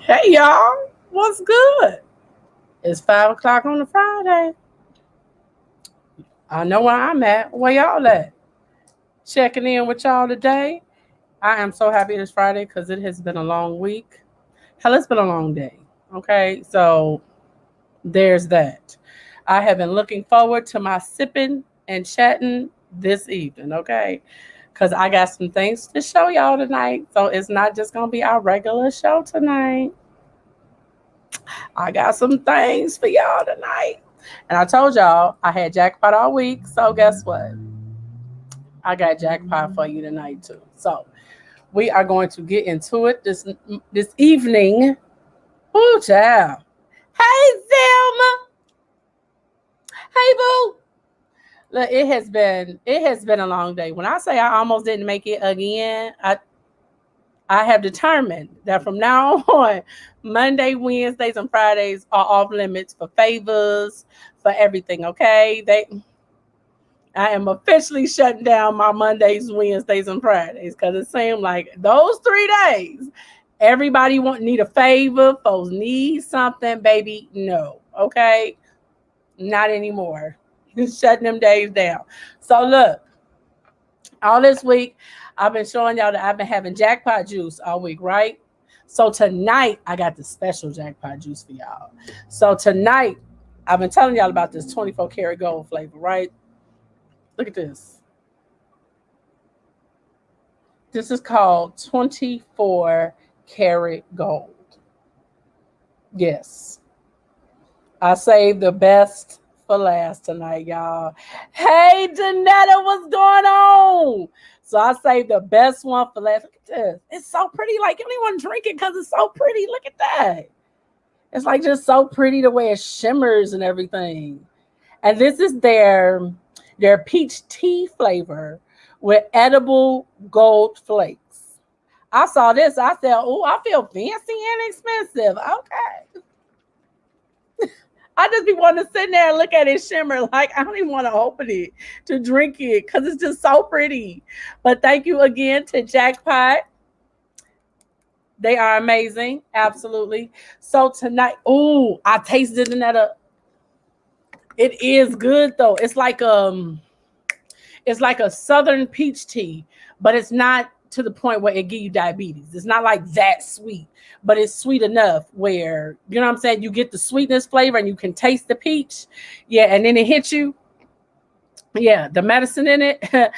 Hey y'all, what's good? It's 5 o'clock on a Friday. I know where I'm at. Where y'all at? Checking in with y'all today. I am so happy it's Friday because it has been a long week. Hell, it's been a long day. Okay, so there's that. I have been looking forward to my sipping and chatting this evening. Okay, because I got some things to show y'all tonight. So it's not just gonna be our regular show tonight. I got some things for y'all tonight. And I told y'all I had jackpot all week. So guess what? I got jackpot for you tonight too. So we are going to get into it this evening. Ooh, child. Hey Zelma. Hey boo. Look, it has been a long day. When I say I almost didn't make it again, I have determined that from now on, Monday, Wednesdays, and Fridays are off limits for favors, for everything. Okay, I am officially shutting down my Mondays, Wednesdays, and Fridays because it seemed like those 3 days, everybody need a favor, folks need something, baby. No, okay, not anymore. Shutting them days down. So look, all this week, I've been showing y'all that I've been having jackpot juice all week, right? So tonight, I got the special jackpot juice for y'all. So tonight, I've been telling y'all about this 24 karat gold flavor, right? Look at this. This is called 24 karat gold. Yes. I saved the best for last tonight, y'all. Hey, Janetta, what's going on? So I saved the best one for last. Look at this. It's so pretty. Like, you don't even want to drink it because it's so pretty. Look at that. It's like just so pretty the way it shimmers and everything. And this is their peach tea flavor with edible gold flakes. I saw this. I said, "Oh, I feel fancy and expensive." Okay, I just be wanting to sit there and look at it shimmer. Like I don't even want to open it to drink it because it's just so pretty. But thank you again to Jackpot. They are amazing, absolutely. So tonight, oh, I tasted another. It is good though. It's like a southern peach tea, but it's not to the point where it give you diabetes. It's not like that sweet, but it's sweet enough where you know what I'm saying. You get the sweetness flavor and you can taste the peach, yeah, and then it hits you. Yeah, the medicine in it,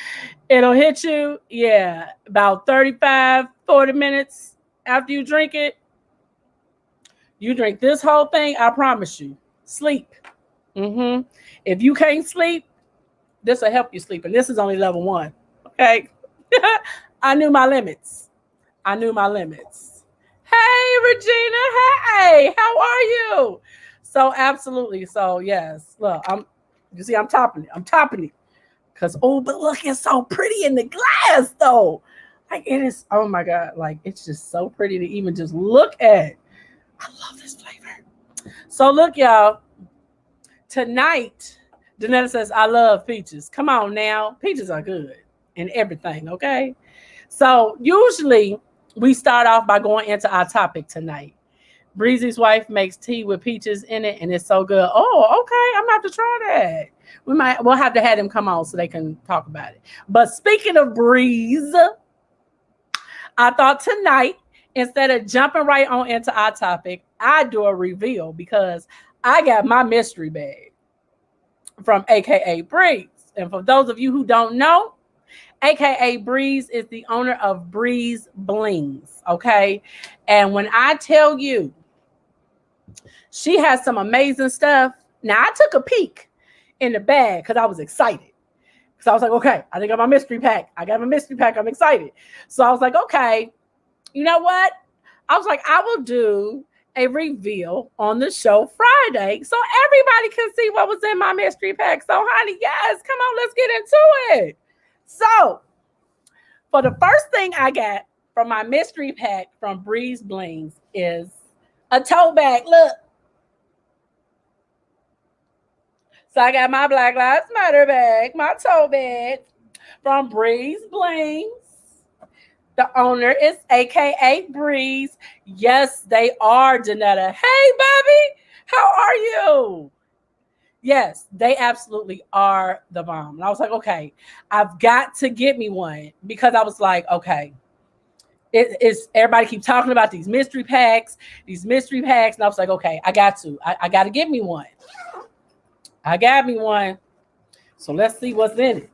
it'll hit you. Yeah, about 35, 40 minutes after you drink it. You drink this whole thing. I promise you, sleep. Mm-hmm. If you can't sleep, this will help you sleep. And this is only level one. Okay. I knew my limits. I knew my limits. Hey, Regina. Hey, how are you? So absolutely. So yes. Look, you see, I'm topping it. I'm topping it. Cause oh, but look, it's so pretty in the glass though. Like it is, oh my God. Like it's just so pretty to even just look at. I love this flavor. So look, y'all. Tonight, Danetta says, I love peaches. Come on now. Peaches are good and everything, okay? So usually we start off by going into our topic tonight. Breezy's wife makes tea with peaches in it, and it's so good. Oh, okay. I'm gonna have to try that. We'll have to have them come on so they can talk about it. But speaking of Breeze, I thought tonight, instead of jumping right on into our topic, I do a reveal because I got my mystery bag from AKA Breeze. And for those of you who don't know, AKA Breeze is the owner of Breeze Blings. Okay. And when I tell you, she has some amazing stuff. Now, I took a peek in the bag because I was excited. So I was like, okay, I think I got my mystery pack. I got my mystery pack. I'm excited. So I was like, okay, you know what? I was like, I will do a reveal on the show Friday so everybody can see what was in my mystery pack. So, honey, yes, come on, let's get into it. So, for the first thing I got from my mystery pack from Breeze Blings is a tote bag. Look. So I got my Black Lives Matter bag, my tote bag from Breeze Blings. The owner is AKA Breeze. Yes, they are, Janetta. Hey, baby, how are you? Yes, they absolutely are the bomb. And I was like, okay, I've got to get me one because I was like, okay, it's everybody keep talking about these mystery packs, and I was like, okay, I got to, I got to get me one. I got me one. So let's see what's in it.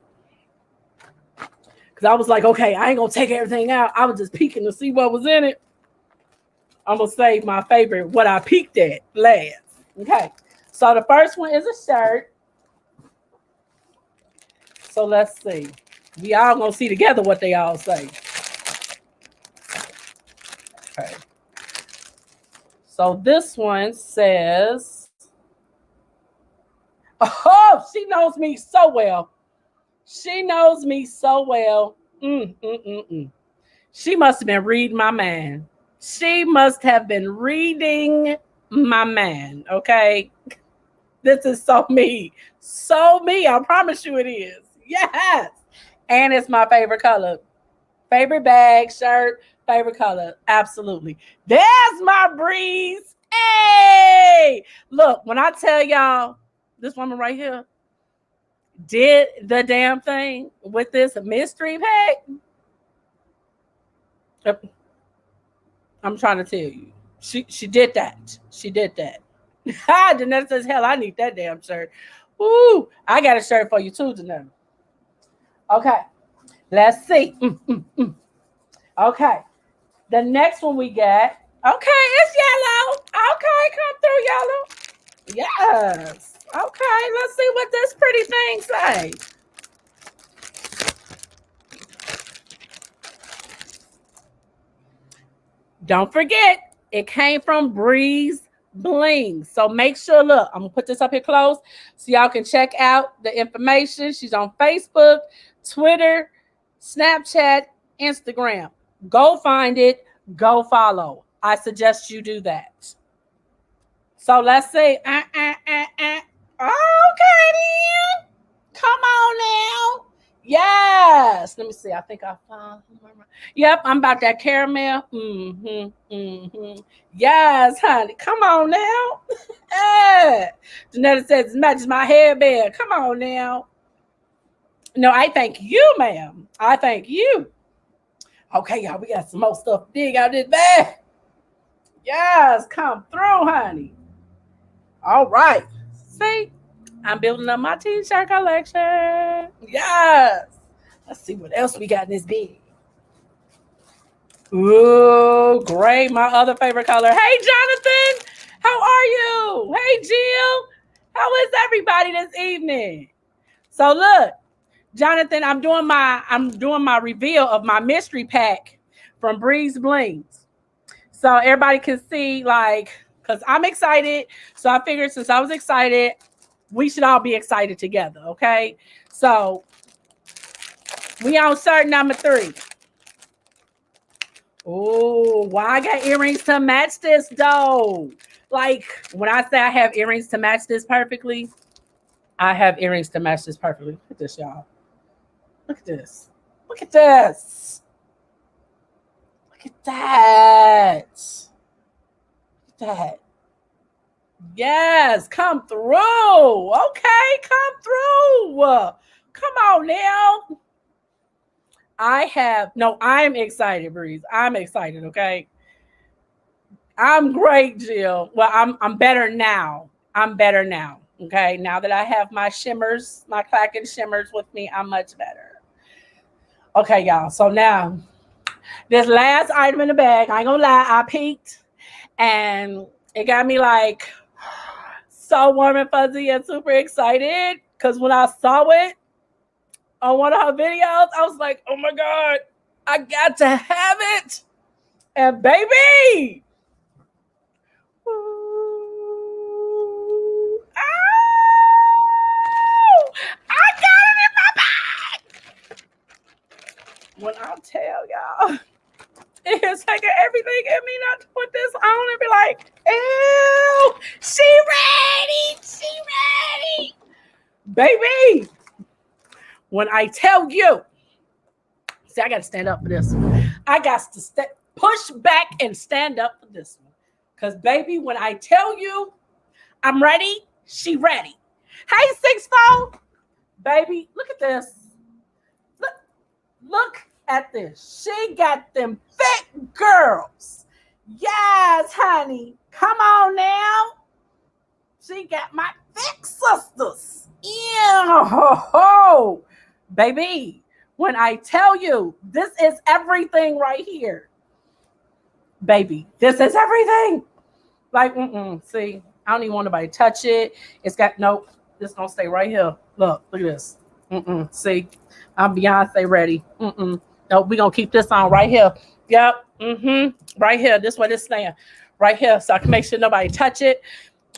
Because I was like, okay, I ain't gonna take everything out. I was just peeking to see what was in it. I'm gonna save my favorite, what I peeked at last. Okay. So the first one is a shirt. So let's see. We all gonna see together what they all say. Okay. So this one says, oh, she knows me so well. She knows me so well. She must have been reading my mind. She must have been reading my mind. Okay. This is so me. So me. I promise you it is. Yes. And it's my favorite color. Favorite bag, shirt, favorite color. Absolutely. There's my Breeze. Hey. Look, when I tell y'all, this woman right here did the damn thing with this mystery pack. I'm trying to tell you. She did that. She did that. Danette says, hell, I need that damn shirt. Ooh, I got a shirt for you too, Danette. Okay, let's see. Okay, the next one we got. Okay, it's yellow. Okay, come through, yellow. Yes. Okay, let's see what this pretty thing say. Don't forget, it came from Breeze Bling. So make sure, look, I'm gonna put this up here close so y'all can check out the information. She's on Facebook, Twitter, Snapchat, Instagram. Go find it, go follow. I suggest you do that. So let's see. Okay, then. Come on now. Yes. Let me see. I think I found. Yep, I'm about that caramel. Yes, honey. Come on now. Yeah. Janetta says it matches my hairband. Come on now. No, I thank you, ma'am. I thank you. Okay, y'all, we got some more stuff to dig out this bag. Yes, come through, honey. All right. See, I'm building up my t-shirt collection. Yes. Let's see what else we got in this bag. Ooh, great. My other favorite color. Hey, Jonathan. How are you? Hey, Jill. How is everybody this evening? So look, Jonathan, I'm doing my reveal of my mystery pack from Breeze Blings. So everybody can see, like, because I'm excited. So I figured since I was excited, we should all be excited together. Okay. So we on shirt number 3. Oh, why I got earrings to match this though? Like when I say I have earrings to match this perfectly, I have earrings to match this perfectly. Look at this, y'all. Look at this. Look at this. Look at that. Look at that. Yes, come through. Okay, come through. Come on now. I'm excited, Breeze. I'm excited, okay? I'm great, Jill. Well, I'm better now. I'm better now. Okay. Now that I have my shimmers, my clacking shimmers with me, I'm much better. Okay, y'all. So now this last item in the bag, I ain't gonna lie, I peeked and it got me like so warm and fuzzy and super excited. Cause when I saw it on one of her videos, I was like, oh my God, I got to have it. And baby, I got it in my bag. When I tell y'all, it has taken everything in me not to put this on and be like, ew, she ready. She ready. Baby, when I tell you, see, I got to stand up for this. I got to push back and stand up for this one. Because, baby, when I tell you I'm ready, she ready. Hey, 6'4", baby, look at this. Look at this. She got them thick girls. Yes, honey. Come on now. She got my thick sisters. Yeah. Baby, when I tell you this is everything right here. Baby, this is everything. Like, see, I don't even want nobody to touch it. It's got, nope, it's going to stay right here. Look at this. See, I'm Beyonce ready. Nope, we're going to keep this on right here. Yep, right here. This way this stand. Right here, so I can make sure nobody touch it.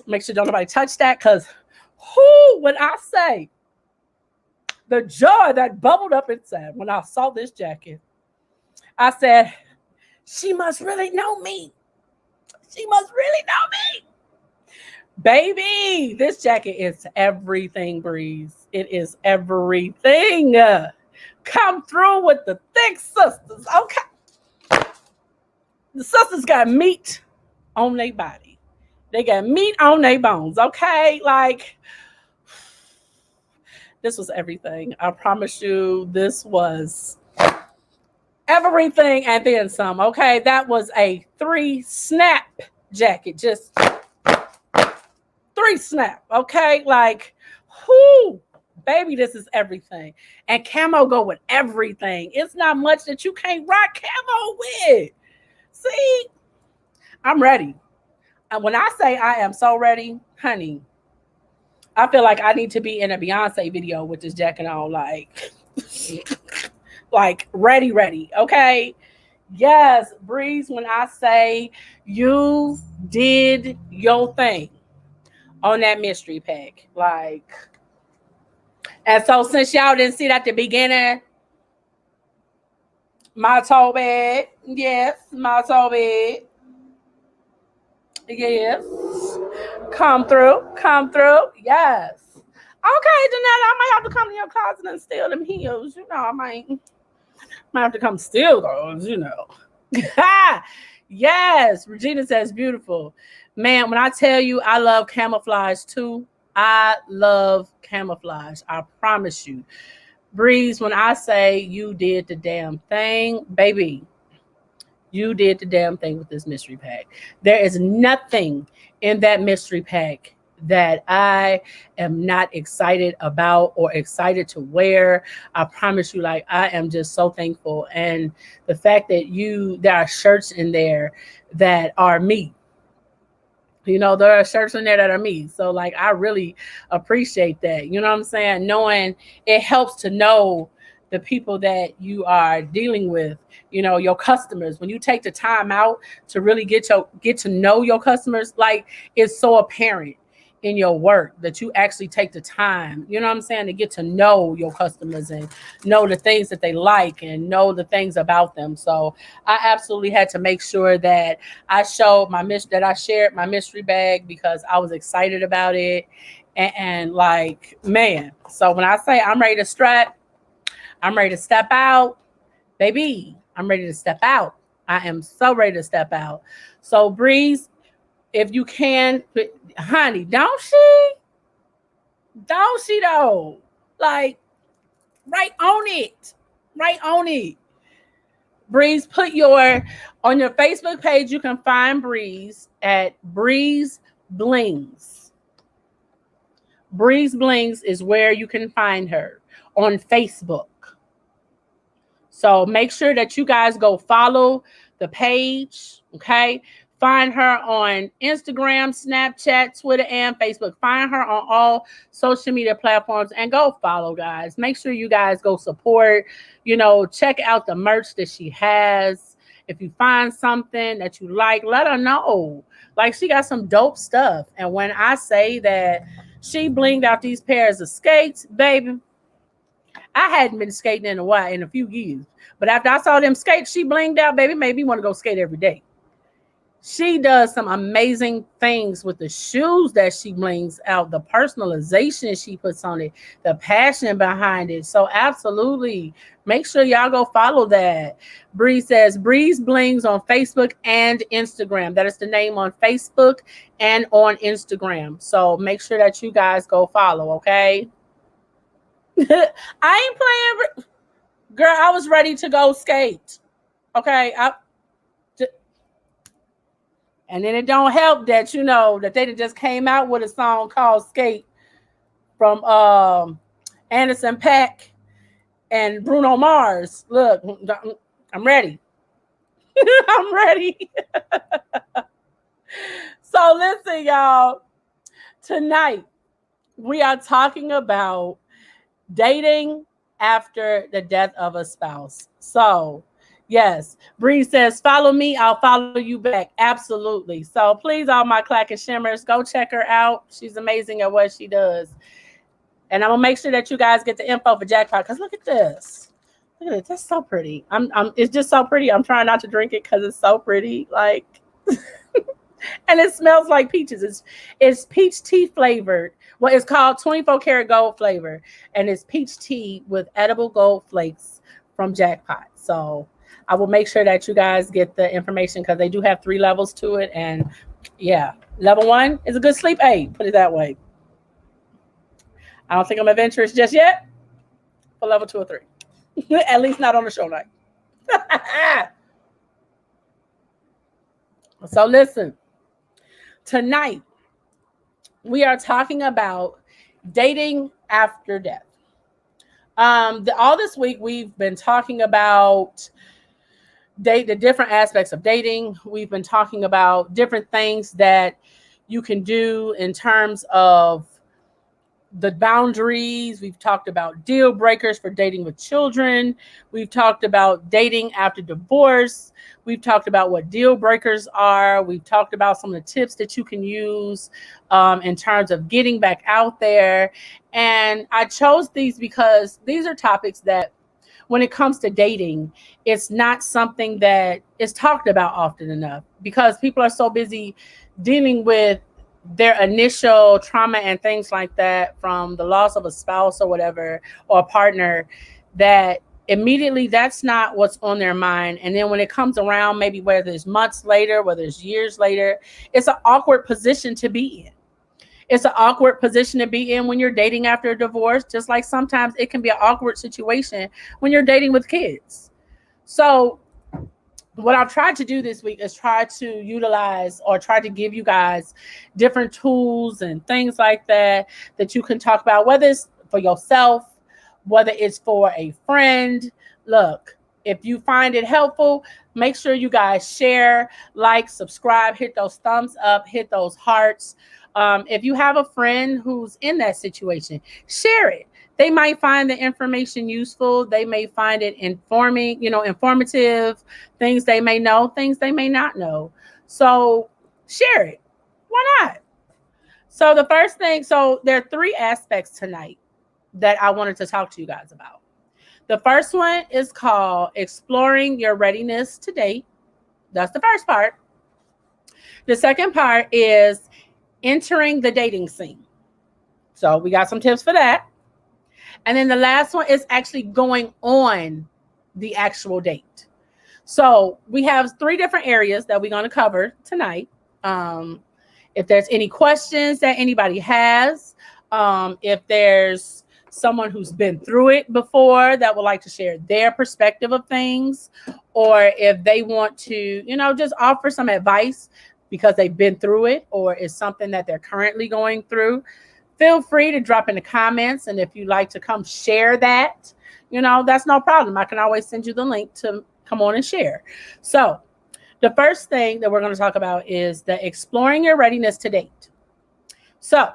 Make sure don't nobody touch that, because when I say the joy that bubbled up inside when I saw this jacket, I said, she must really know me. She must really know me. Baby, this jacket is everything, Breeze. It is everything. Come through with the thick sisters, okay? The sisters got meat on their body. They got meat on their bones, okay? Like, this was everything. I promise you, this was everything and then some, okay? That was a 3-snap jacket. Just 3-snap, okay? Like, baby, this is everything. And camo go with everything. It's not much that you can't rock camo with. See, I'm ready. And when I say I am so ready, honey, I feel like I need to be in a Beyonce video with this jacket on, like ready, okay? Yes, Breeze, when I say you did your thing on that mystery pack, like, and so since y'all didn't see that at the beginning, my toe bag, yes, my toe bag, yes, come through, yes. Okay, Janelle, I might have to come to your closet and steal them heels. You know, I might have to come steal those, you know. Yes, Regina says beautiful. Man, when I tell you I love camouflage too, I love camouflage. I promise you. Breeze, when I say you did the damn thing, baby, you did the damn thing with this mystery pack. There is nothing in that mystery pack that I am not excited about or excited to wear. I promise you, like, I am just so thankful. And the fact that there are shirts in there that are me. You know, there are shirts in there that are me. So, like, I really appreciate that. You know what I'm saying? Knowing it helps to know the people that you are dealing with, you know, your customers. When you take the time out to really get to know your customers, like, it's so apparent in your work that you actually take the time, you know what I'm saying, to get to know your customers and know the things that they like and know the things about them. So I absolutely had to make sure that I showed I shared my mystery bag because I was excited about it. And like, man, so when I say I'm ready to strut, I'm ready to step out, baby, I'm ready to step out. I am so ready to step out. So Breeze, if you can, honey, don't she though? Like, right on it. Breeze, on your Facebook page, you can find Breeze at Breeze Blings. Breeze Blings is where you can find her on Facebook. So make sure that you guys go follow the page, okay? Find her on Instagram, Snapchat, Twitter, and Facebook. Find her on all social media platforms and go follow, guys. Make sure you guys go support, you know, check out the merch that she has. If you find something that you like, let her know. Like, she got some dope stuff. And when I say that she blinged out these pairs of skates, baby, I hadn't been skating in a few years. But after I saw them skates, she blinged out, baby, made me want to go skate every day. She does some amazing things with the shoes that she brings out, the personalization she puts on it, the passion behind it. So absolutely, make sure y'all go follow that. Bree says Breeze Blings on Facebook and Instagram. That is the name on Facebook and on Instagram. So make sure that you guys go follow, okay? I ain't playing. Girl, I was ready to go skate. Okay. And then it don't help that that they just came out with a song called Skate from Anderson .Paak and Bruno Mars. Look, I'm ready. I'm ready. So listen, y'all. Tonight we are talking about dating after the death of a spouse. So yes, Bree says, follow me, I'll follow you back. Absolutely. So please, all my clack and shimmers, go check her out. She's amazing at what she does. And I'm gonna make sure that you guys get the info for Jackpot, because look at this. Look at it. That's so pretty. It's just so pretty. I'm trying not to drink it because it's so pretty. Like and it smells like peaches. It's peach tea flavored. Well, it's called 24 karat gold flavor, and it's peach tea with edible gold flakes from Jackpot. So I will make sure that you guys get the information, because they do have 3 levels to it. And yeah, level 1 is a good sleep aid, put it that way. I don't think I'm adventurous just yet for level 2 or 3. At least not on the show night. So listen, tonight we are talking about dating after death. All this week we've been talking about the different aspects of dating. We've been talking about different things that you can do in terms of the boundaries. We've talked about deal breakers for dating with children. We've talked about dating after divorce. We've talked about what deal breakers are. We've talked about some of the tips that you can use in terms of getting back out there. And I chose these because these are topics that, when it comes to dating, it's not something that is talked about often enough, because people are so busy dealing with their initial trauma and things like that from the loss of a spouse or whatever, or a partner, that immediately that's not what's on their mind. And then when it comes around, maybe whether it's months later, whether it's years later, it's an awkward position to be in. It's an awkward position to be in when you're dating after a divorce, just like sometimes it can be an awkward situation when you're dating with kids. So what I've tried to do this week is try to utilize, or try to give you guys different tools and things like that you can talk about, whether it's for yourself, whether it's for a friend. Look, if you find it helpful, make sure you guys share, like, subscribe, hit those thumbs up, hit those hearts. If you have a friend who's in that situation, share it. They might find the information useful. They may find it informative, things they may know, things they may not know. So share it. Why not? So the first thing, there are 3 aspects tonight that I wanted to talk to you guys about. The first one is called exploring your readiness to date. That's the first part. The second part is entering the dating scene. So we got some tips for that. And then the last one is actually going on the actual date. So we have 3 different areas that we're going to cover tonight. If there's any questions that anybody has, if there's someone who's been through it before that would like to share their perspective of things, or if they want to, just offer some advice because they've been through it, or it's something that they're currently going through, feel free to drop in the comments. And if you'd like to come share that, that's no problem. I can always send you the link to come on and share. So the first thing that we're going to talk about is the exploring your readiness to date. So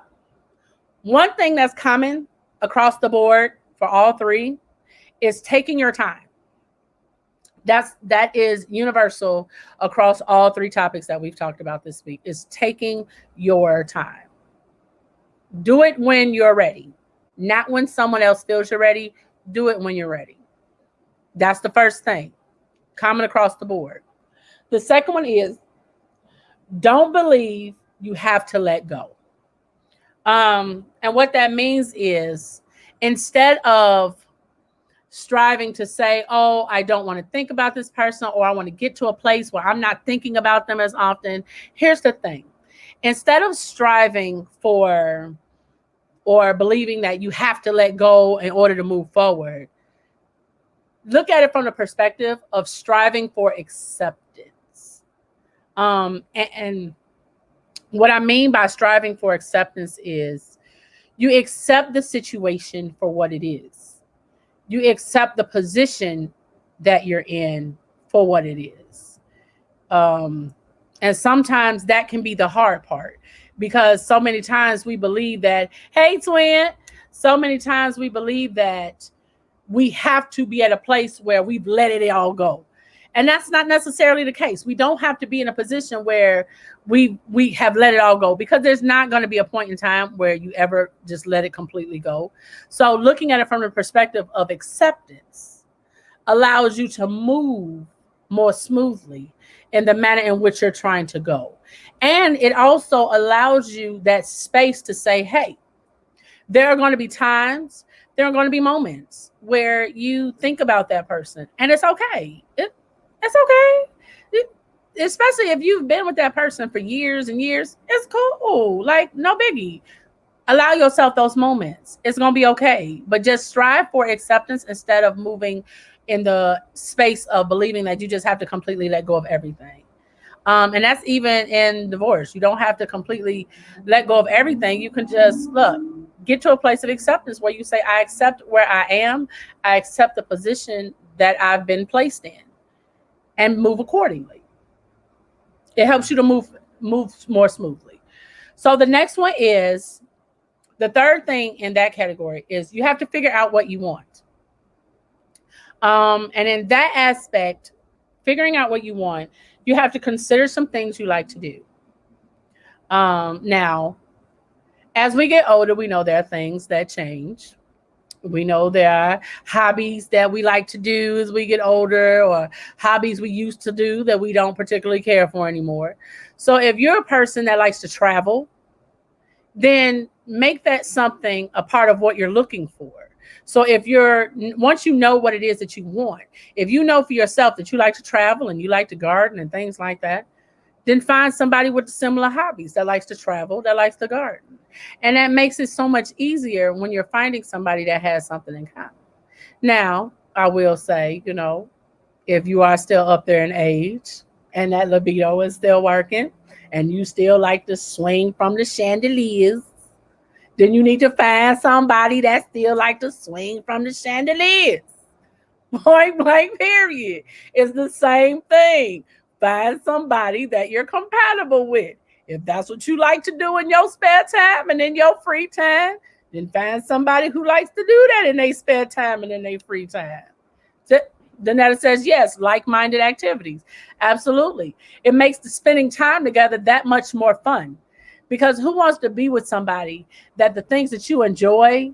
one thing that's common across the board for all 3 is taking your time. That is universal across all 3 topics that we've talked about this week, is taking your time. Do it when you're ready, not when someone else feels you're ready. Do it when you're ready. That's the first thing, common across the board. The second one is Don't believe you have to let go. And what that means is, instead of striving to say, oh, I don't want to think about this person, or I want to get to a place where I'm not thinking about them as often. Here's the thing. Instead of striving for or believing that you have to let go in order to move forward, look at it from the perspective of striving for acceptance. And what I mean by striving for acceptance is you accept the situation for what it is. You accept the position that you're in for what it is. And sometimes that can be the hard part, because so many times we believe that, hey, twin, so many times we believe that we have to be at a place where we've let it all go. And that's not necessarily the case. We don't have to be in a position where we have let it all go, because there's not going to be a point in time where you ever just let it completely go. So looking at it from the perspective of acceptance allows you to move more smoothly in the manner in which you're trying to go. And it also allows you that space to say, hey, there are going to be times, there are going to be moments where you think about that person, and it's okay. It's okay. Especially if you've been with that person for years and years, it's cool. Like, no biggie. Allow yourself those moments. It's going to be okay. But just strive for acceptance instead of moving in the space of believing that you just have to completely let go of everything. And that's even in divorce. You don't have to completely let go of everything. You can just get to a place of acceptance where you say, I accept where I am. I accept the position that I've been placed in, and move accordingly. It helps you to move more smoothly. So the next one is, the third thing in that category is, you have to figure out what you want. And in that aspect, figuring out what you want, you have to consider some things you like to do. Now, as we get older, we know there are things that change. We know there are hobbies that we like to do as we get older, or hobbies we used to do that we don't particularly care for anymore. So if you're a person that likes to travel, then make that something a part of what you're looking for. So once you know what it is that you want, if you know for yourself that you like to travel and you like to garden and things like that, then find somebody with similar hobbies that likes to travel, that likes to garden. And that makes it so much easier when you're finding somebody that has something in common. Now, I will say, if you are still up there in age and that libido is still working and you still like to swing from the chandeliers, then you need to find somebody that still like to swing from the chandeliers. Point blank, period. It's the same thing. Find somebody that you're compatible with. If that's what you like to do in your spare time and in your free time, then find somebody who likes to do that in their spare time and in their free time. Then that says, yes, like-minded activities. Absolutely. It makes the spending time together that much more fun. Because who wants to be with somebody that the things that you enjoy,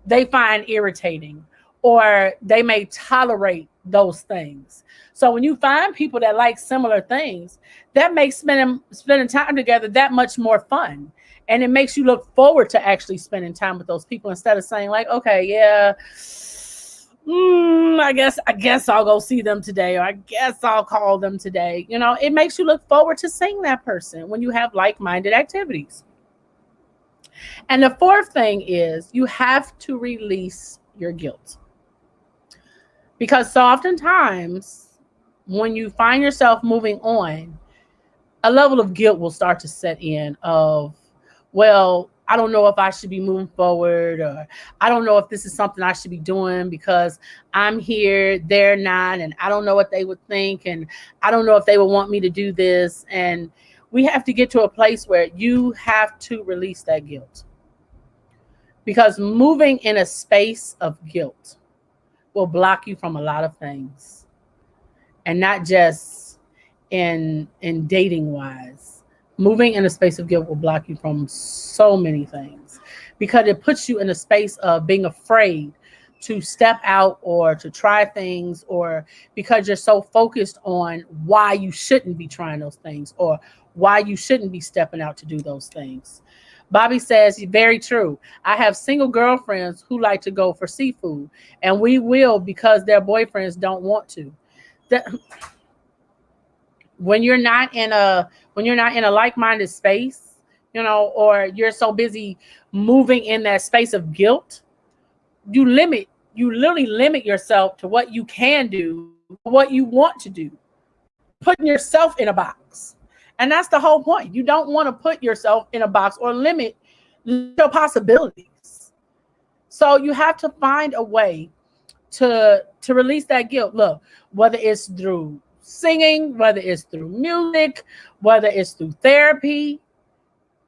they find irritating, or they may tolerate those things? So when you find people that like similar things, that makes spending time together that much more fun. And it makes you look forward to actually spending time with those people, instead of saying like, okay, yeah, I guess I'll go see them today, or I guess I'll call them today. It makes you look forward to seeing that person when you have like-minded activities. And the fourth thing is, you have to release your guilt. Because so oftentimes when you find yourself moving on, a level of guilt will start to set in of, well, I don't know if I should be moving forward, or I don't know if this is something I should be doing because I'm here, they're not, and I don't know what they would think, and I don't know if they would want me to do this. And we have to get to a place where you have to release that guilt. Because moving in a space of guilt will block you from a lot of things. And not just in dating wise. Moving in a space of guilt will block you from so many things, because it puts you in a space of being afraid to step out or to try things, or because you're so focused on why you shouldn't be trying those things or why you shouldn't be stepping out to do those things. Bobby says, very true. I have single girlfriends who like to go for seafood, and we will because their boyfriends don't want to. That, when you're not in a like-minded space, or you're so busy moving in that space of guilt, you literally limit yourself to what you can do, what you want to do, putting yourself in a box. And that's the whole point. You don't want to put yourself in a box or limit your possibilities. So you have to find a way to release that guilt. Look, whether it's through singing, whether it's through music, whether it's through therapy,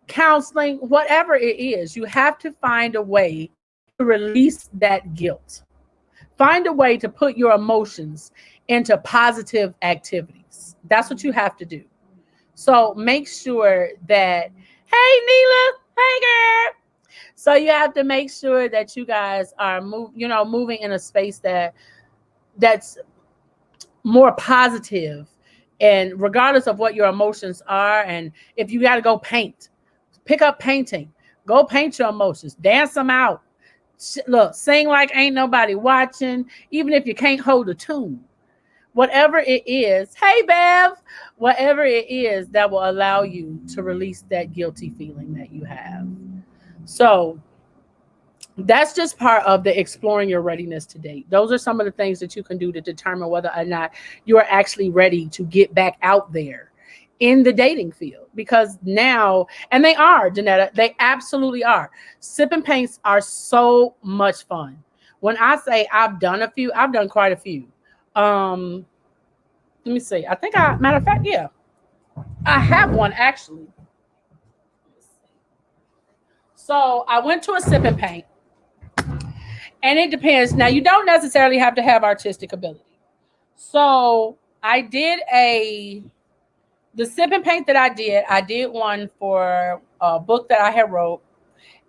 counseling, whatever it is, you have to find a way to release that guilt. Find a way to put your emotions into positive activities. That's what you have to do. So make sure that, hey, Neela, hey, girl. So you have to make sure that you guys are moving in a space that's more positive, and regardless of what your emotions are. And if you got to go paint, pick up painting, go paint your emotions, dance them out. Look, sing like ain't nobody watching, even if you can't hold a tune. Whatever it is, hey, Bev, whatever it is that will allow you to release that guilty feeling that you have. So that's just part of the exploring your readiness to date. Those are some of the things that you can do to determine whether or not you are actually ready to get back out there in the dating field. Because now, and they are, Janetta, they absolutely are. Sip and paints are so much fun. When I say I've done quite a few. Let me see. Matter of fact, yeah, I have one actually. So I went to a sip and paint. And it depends. Now, you don't necessarily have to have artistic ability. So I did the sip and paint that I did one for a book that I had wrote.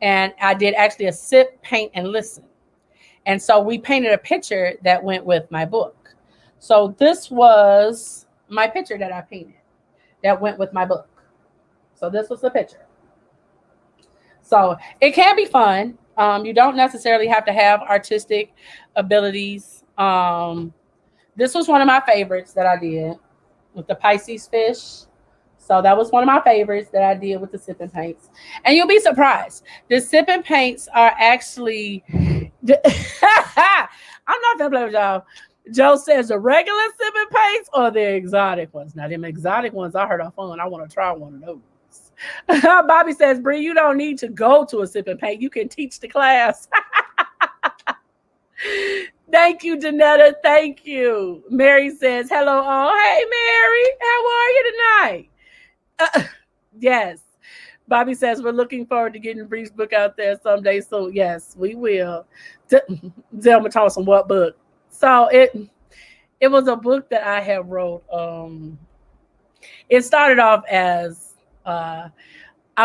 And I did actually a sip, paint, and listen. And so we painted a picture that went with my book. So this was my picture that I painted that went with my book. So this was the picture. So it can be fun. You don't necessarily have to have artistic abilities. This was one of my favorites that I did with the Pisces fish. So that was one of my favorites that I did with the sip and paints. And you'll be surprised. The sip and paints are actually, I'm not gonna play with y'all. Joe says the regular sip and paints or the exotic ones. Now, them exotic ones I heard are fun. I want to try one of those. Bobby says, Bree, you don't need to go to a sip and paint. You can teach the class. Thank you, Janetta. Thank you. Mary says, hello, all. Hey, Mary. How are you tonight? Yes. Bobby says, we're looking forward to getting Bree's book out there someday. So, yes, we will. Zelma told some what book? So, it was a book that I had wrote. It started off as I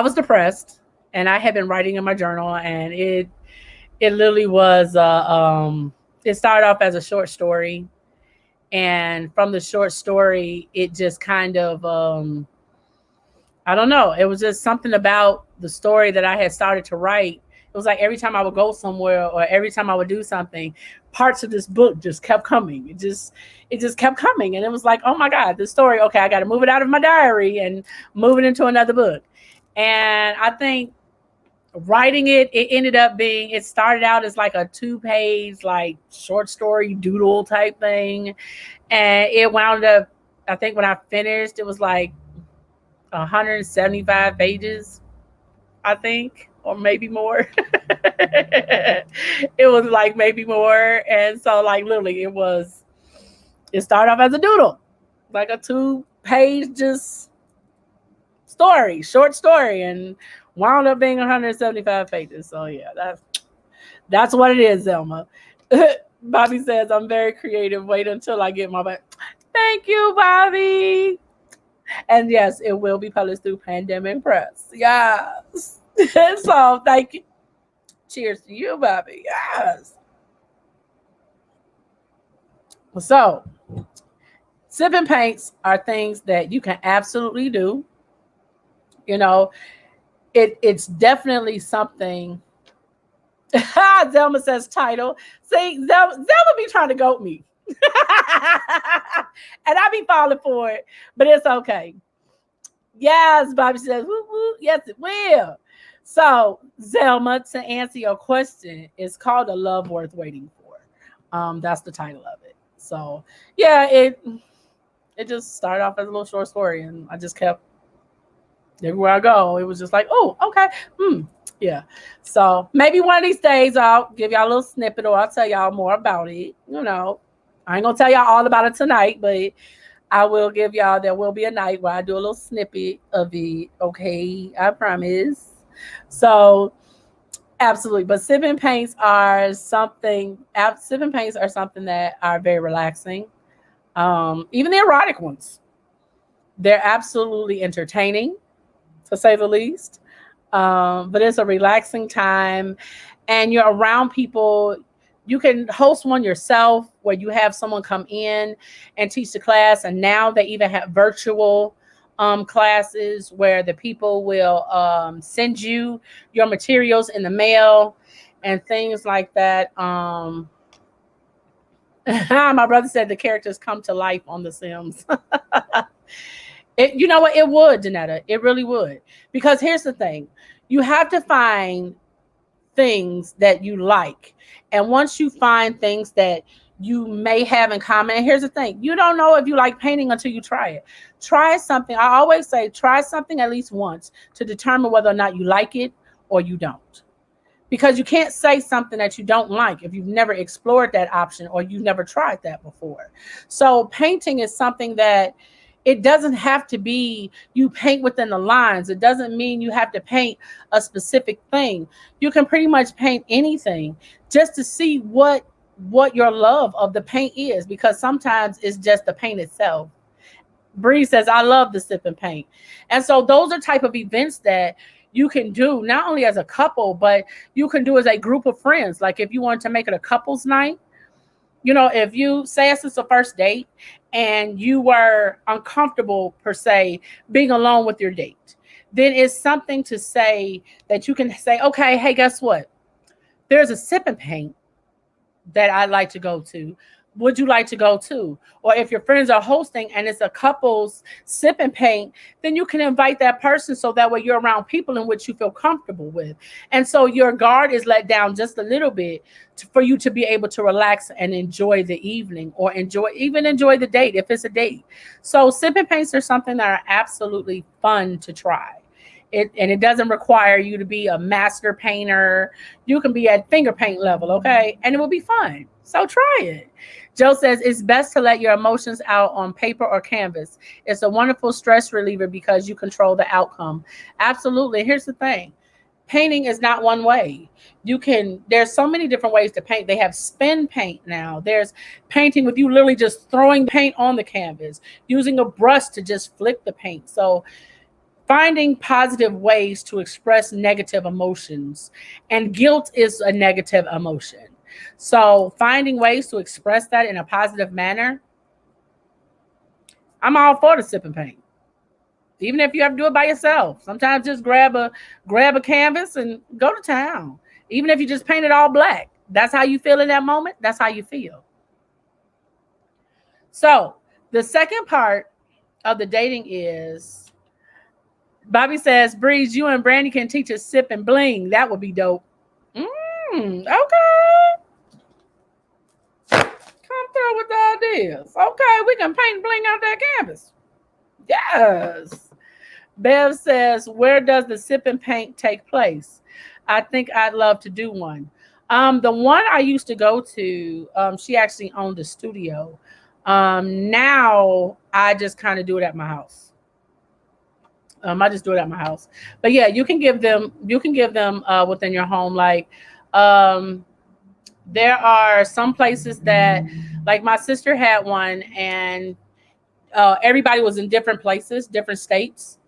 was depressed, and I had been writing in my journal, and it literally was it started off as a short story, and from the short story it just kind of I don't know, it was just something about the story that I had started to write. It was like every time I would go somewhere or every time I would do something, parts of this book just kept coming. It just kept coming. And it was like, oh my God, this story, okay, I got to move it out of my diary and move it into another book. And I think writing it ended up being, it started out as like a 2-page, like short story doodle type thing. And it wound up, I think when I finished, it was like 175 pages, I think, or maybe more. It was like maybe more. And so like literally it started off as a doodle, like a 2-page just short story, and wound up being 175 pages. So yeah, that's what it is, Zelma. Bobby says, I'm very creative. Wait until I get my back. Thank you, Bobby. And yes, it will be published through Pandemic Press. Yes. So thank you. Cheers to you, Bobby. Yes. So sipping paints are things that you can absolutely do. You know, it's definitely something. Zelma says title. See, Zelma be trying to goat me. And I be falling for it, but it's okay. Yes, Bobby says, woo, woo. Yes, it will. So, Zelma, to answer your question, it's called A Love Worth Waiting For. That's the title of it. So, yeah, it just started off as a little short story, and I just kept everywhere I go. It was just like, oh, okay, yeah. So maybe one of these days I'll give y'all a little snippet, or I'll tell y'all more about it. I ain't gonna tell y'all all about it tonight, but I will give y'all. There will be a night where I do a little snippet of it. Okay, I promise. So absolutely, but sipping paints are something. Sipping paints are something that are very relaxing. Even the erotic ones, they're absolutely entertaining, to say the least. But it's a relaxing time, and you're around people. You can host one yourself where you have someone come in and teach the class, and now they even have virtual classes where the people will send you your materials in the mail and things like that. My brother said the characters come to life on The Sims. You know what? It would, Danetta. It really would. Because here's the thing. You have to find things that you like. And once you find things that you may have in common, and here's the thing. You don't know if you like painting until you try it. Try something. I always say try something at least once to determine whether or not you like it or you don't. Because you can't say something that you don't like if you've never explored that option or you've never tried that before. So painting is something that it doesn't have to be you paint within the lines. It doesn't mean you have to paint a specific thing. You can pretty much paint anything just to see what your love of the paint is, because sometimes it's just the paint itself. Bree says, I love the sip and paint. And so those are type of events that you can do not only as a couple, but you can do as a group of friends. Like if you want to make it a couples night, if you say it's a first date and you were uncomfortable per se being alone with your date, then it's something to say that you can say, okay, hey, guess what? There's a sip and paint that I'd like to go to. Would you like to go to? Or if your friends are hosting and it's a couple's sip and paint, then you can invite that person so that way you're around people in which you feel comfortable with. And so your guard is let down just a little bit for you to be able to relax and enjoy the evening, or enjoy the date if it's a date. So sip and paints are something that are absolutely fun to try. It doesn't require you to be a master painter. You can be at finger paint level, okay? And it will be fun. So try it. Joe says it's best to let your emotions out on paper or canvas. It's a wonderful stress reliever because you control the outcome. Absolutely. Here's the thing. Painting is not one way. There's so many different ways to paint. They have spin paint now. There's painting with you literally just throwing paint on the canvas, using a brush to just flick the paint. So finding positive ways to express negative emotions, and guilt is a negative emotion. So finding ways to express that in a positive manner, I'm all for the sip and paint. Even if you have to do it by yourself, sometimes just grab a canvas and go to town. Even if you just paint it all black, that's how you feel in that moment. That's how you feel. So the second part of the dating is, Bobby says, Breeze, you and Brandy can teach us sip and bling. That would be dope. Okay. Come through with the ideas. Okay, we can paint and bling out that canvas. Yes. Bev says, where does the sip and paint take place? I think I'd love to do one. The one I used to go to, she actually owned a studio. Now I just kind of do it at my house. I just do it at my house. But yeah, you can give them within your home. Like there are some places that, like my sister had one, and everybody was in different places, different states.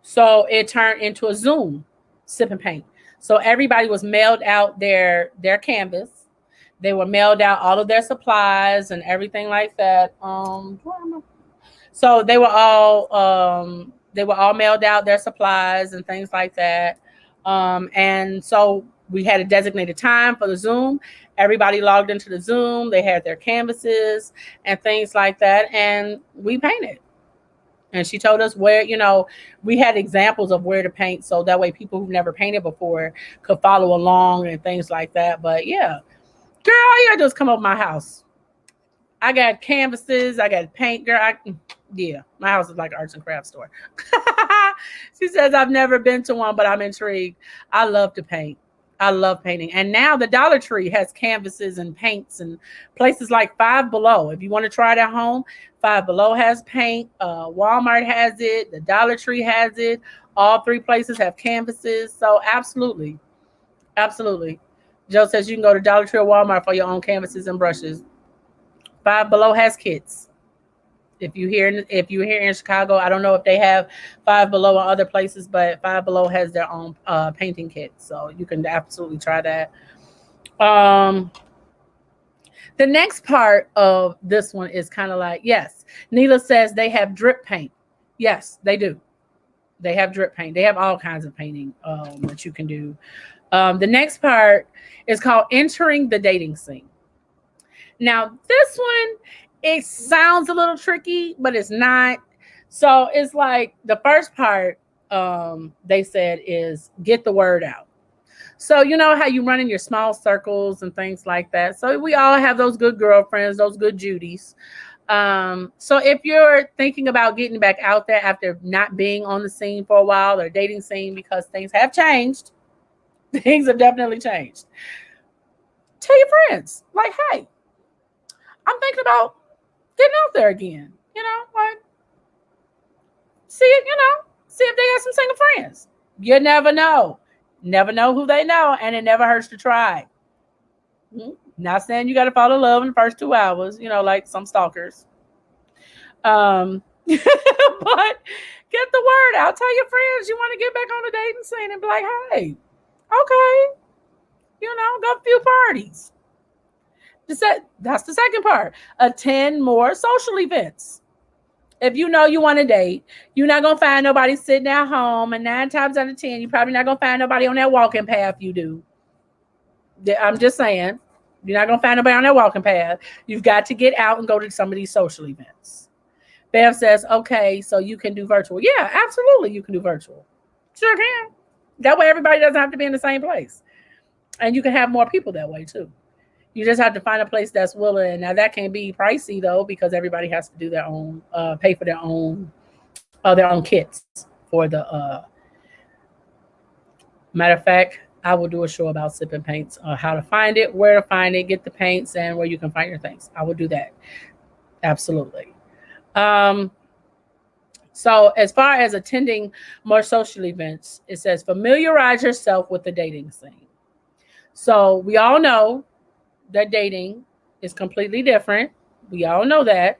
So it turned into a Zoom sip and paint. So everybody was mailed out their canvas. They were mailed out all of their supplies and everything like that. So they were all mailed out their supplies and things like that. And so we had a designated time for the Zoom. Everybody logged into the Zoom. They had their canvases and things like that, and we painted. And she told us where, we had examples of where to paint, so that way people who've never painted before could follow along and things like that. But yeah, girl, all you gotta do is come over my house. I got canvases, I got paint, girl. Yeah, my house is like an arts and crafts store. She says, I've never been to one, but I'm intrigued. I love to paint. I love painting. And now the Dollar Tree has canvases and paints, and places like Five Below. If you want to try it at home, Five Below has paint. Walmart has it. The Dollar Tree has it. All three places have canvases. So absolutely. Absolutely. Joe says you can go to Dollar Tree or Walmart for your own canvases and brushes. Five Below has kits. If you're here in Chicago, I don't know if they have Five Below or other places, but Five Below has their own painting kits, so you can absolutely try that. The next part of this one is kind of like, yes, Neela says they have drip paint. Yes, they do. They have drip paint. They have all kinds of painting that you can do. The next part is called entering the dating scene. Now, this one, it sounds a little tricky, but it's not. So it's like the first part they said is get the word out. So you know how you run in your small circles and things like that. So we all have those good girlfriends, those good Judys. So if you're thinking about getting back out there after not being on the scene for a while or dating scene, because things have changed, things have definitely changed. Tell your friends, like, hey, I'm thinking about getting out there again. Like, see if they got some single friends. You never know. Never know who they know, and it never hurts to try. Not saying you got to fall in love in the first 2 hours, like some stalkers. But get the word out. Tell your friends you want to get back on the dating scene and be like, hey, okay, go to a few parties. That's the second part. Attend more social events. If you know you want to date, you're not going to find nobody sitting at home, and 9 times out of 10, you're probably not going to find nobody on that walking path you do. I'm just saying, you're not going to find nobody on that walking path. You've got to get out and go to some of these social events. Bev says, okay, so you can do virtual. Yeah, absolutely, you can do virtual. Sure can. That way everybody doesn't have to be in the same place. And you can have more people that way, too. You just have to find a place that's willing. Now that can be pricey though, because everybody has to do their own, pay for their own kits for the. Matter of fact, I will do a show about sipping paints, how to find it, where to find it, get the paints, and where you can find your things. I will do that. Absolutely. So as far as attending more social events, it says familiarize yourself with the dating scene. So we all know that dating is completely different. We all know that.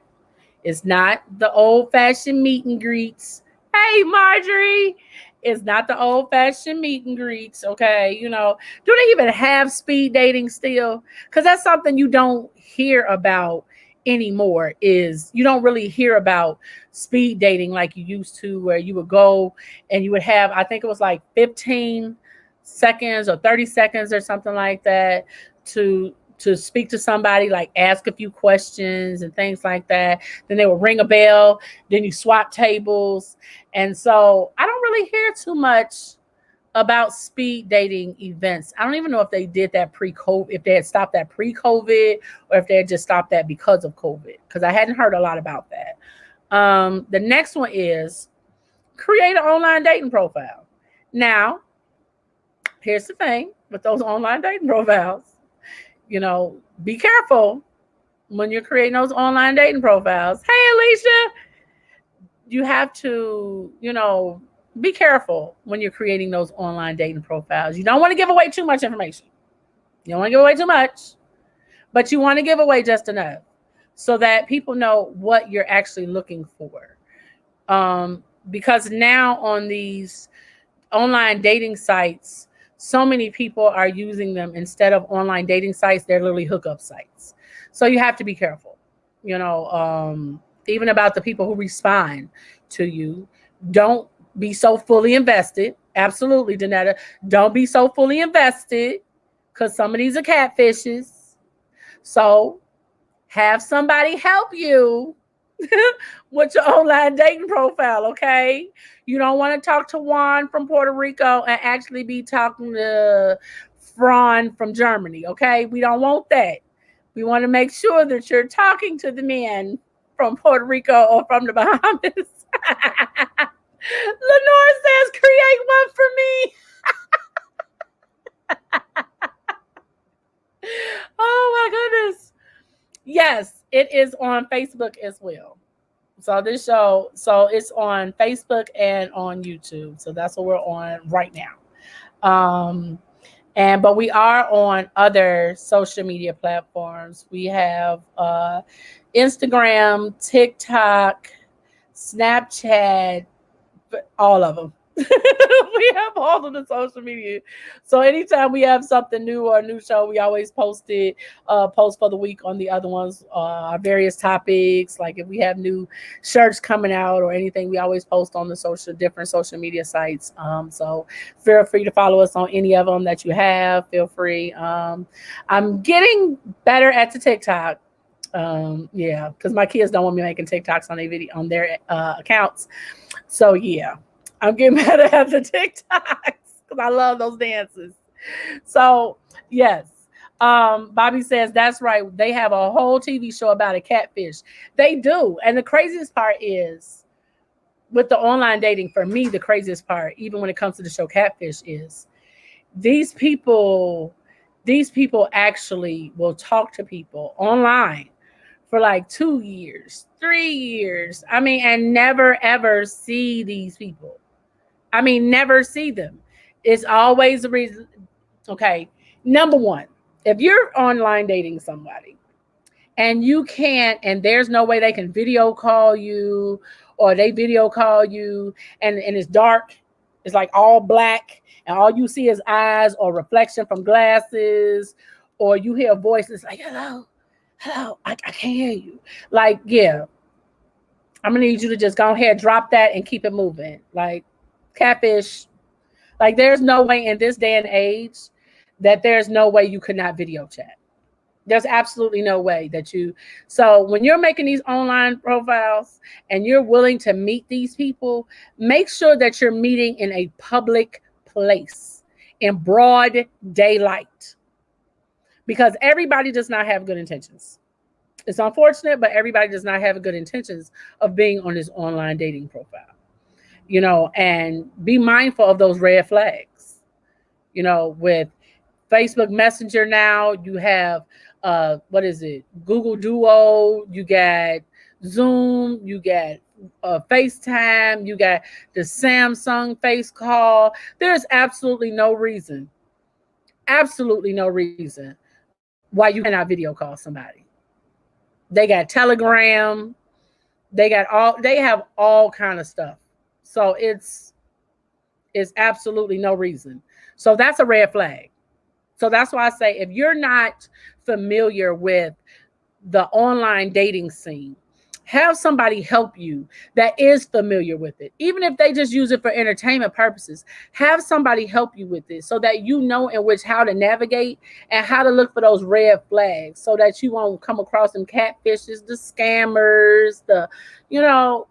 It's not the old-fashioned meet and greets. Hey, Marjorie. It's not the old-fashioned meet and greets, okay? Do they even have speed dating still? Because that's something you don't hear about anymore. Is you don't really hear about speed dating like you used to, where you would go and you would have, I think it was like 15 seconds or 30 seconds or something like that to speak to somebody, like ask a few questions and things like that. Then they will ring a bell. Then you swap tables. And so I don't really hear too much about speed dating events. I don't even know if they did that pre-COVID, if they had stopped that pre-COVID, or if they had just stopped that because of COVID, because I hadn't heard a lot about that. The next one is create an online dating profile. Now, here's the thing with those online dating profiles. Be careful when you're creating those online dating profiles. Hey, Alicia, you have to, be careful when you're creating those online dating profiles. You don't want to give away too much information. You don't want to give away too much, but you want to give away just enough so that people know what you're actually looking for. Because now on these online dating sites, so many people are using them instead of online dating sites. They're literally hookup sites. So you have to be careful, you know, even about the people who respond to you. Don't be so fully invested. Absolutely, Danetta. Don't be so fully invested because some of these are catfishes. So have somebody help you with your online dating profile, okay? You don't want to talk to Juan from Puerto Rico and actually be talking to Fran from Germany, okay? We don't want that. We want to make sure that you're talking to the man from Puerto Rico or from the Bahamas. Lenore says, create one for me. Oh my goodness. Yes, it is on Facebook as well. So this show, so it's on Facebook and on YouTube. So that's what we're on right now. But we are on other social media platforms. We have Instagram, TikTok, Snapchat, all of them. We have all of the social media. So anytime we have something new or a new show, we always post it, post for the week on the other ones, our various topics. Like if we have new shirts coming out or anything, we always post on the different social media sites. So feel free to follow us on any of them that you have. Feel free. I'm getting better at the TikTok. Yeah, because my kids don't want me making TikToks on their accounts. So yeah. I'm getting better at the TikToks because I love those dances. So, yes. Bobby says, that's right. They have a whole TV show about a catfish. They do. And the craziest part is with the online dating, for me, the craziest part, even when it comes to the show Catfish, is these people actually will talk to people online for like 2 years, 3 years. I mean, and never ever see these people. I mean, never see them. It's always a reason. Okay. Number one, if you're online dating somebody and you can't, and there's no way they can video call you or they video call you and it's dark, it's like all black and all you see is eyes or reflection from glasses, or you hear a voice that's like, hello, I can't hear you. Like, yeah, I'm going to need you to just go ahead, drop that and keep it moving. Like, catfish, like there's no way in this day and age that there's no way you could not video chat. There's absolutely no way that you. So when you're making these online profiles and you're willing to meet these people, make sure that you're meeting in a public place in broad daylight, because everybody does not have good intentions. It's unfortunate, but everybody does not have good intentions of being on this online dating profile. You know, and be mindful of those red flags. You know, with Facebook Messenger now, you have what is it? Google Duo, you got Zoom, you got FaceTime, you got the Samsung Face Call. There's absolutely no reason why you cannot video call somebody. They got Telegram, they have all kind of stuff. So it's absolutely no reason. So that's a red flag. So that's why I say, if you're not familiar with the online dating scene, have somebody help you that is familiar with it. Even if they just use it for entertainment purposes, have somebody help you with it so that you know in which how to navigate and how to look for those red flags so that you won't come across them catfishes, the scammers, the, you know,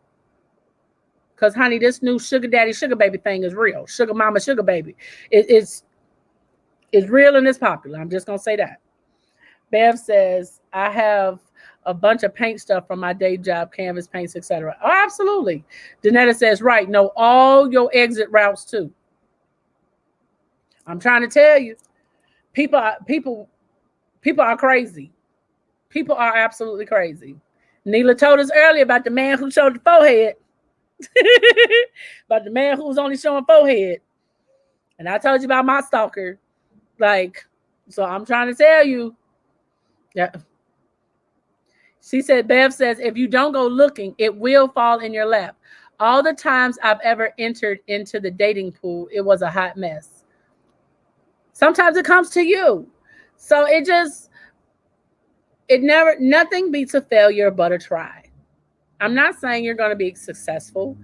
because, honey, this new sugar daddy, sugar baby thing is real. Sugar mama, sugar baby. It's real and it's popular. I'm just going to say that. Bev says, I have a bunch of paint stuff from my day job, canvas paints, etc. Oh, absolutely. Danetta says, right. Know all your exit routes, too. I'm trying to tell you, people are crazy. People are absolutely crazy. Neela told us earlier about the man who showed the forehead. About the man who was only showing forehead. And I told you about my stalker. Like, so I'm trying to tell you. Yeah. She said, Bev says, if you don't go looking, it will fall in your lap. All the times I've ever entered into the dating pool, it was a hot mess. Sometimes it comes to you. So nothing beats a failure but a try. I'm not saying you're going to be successful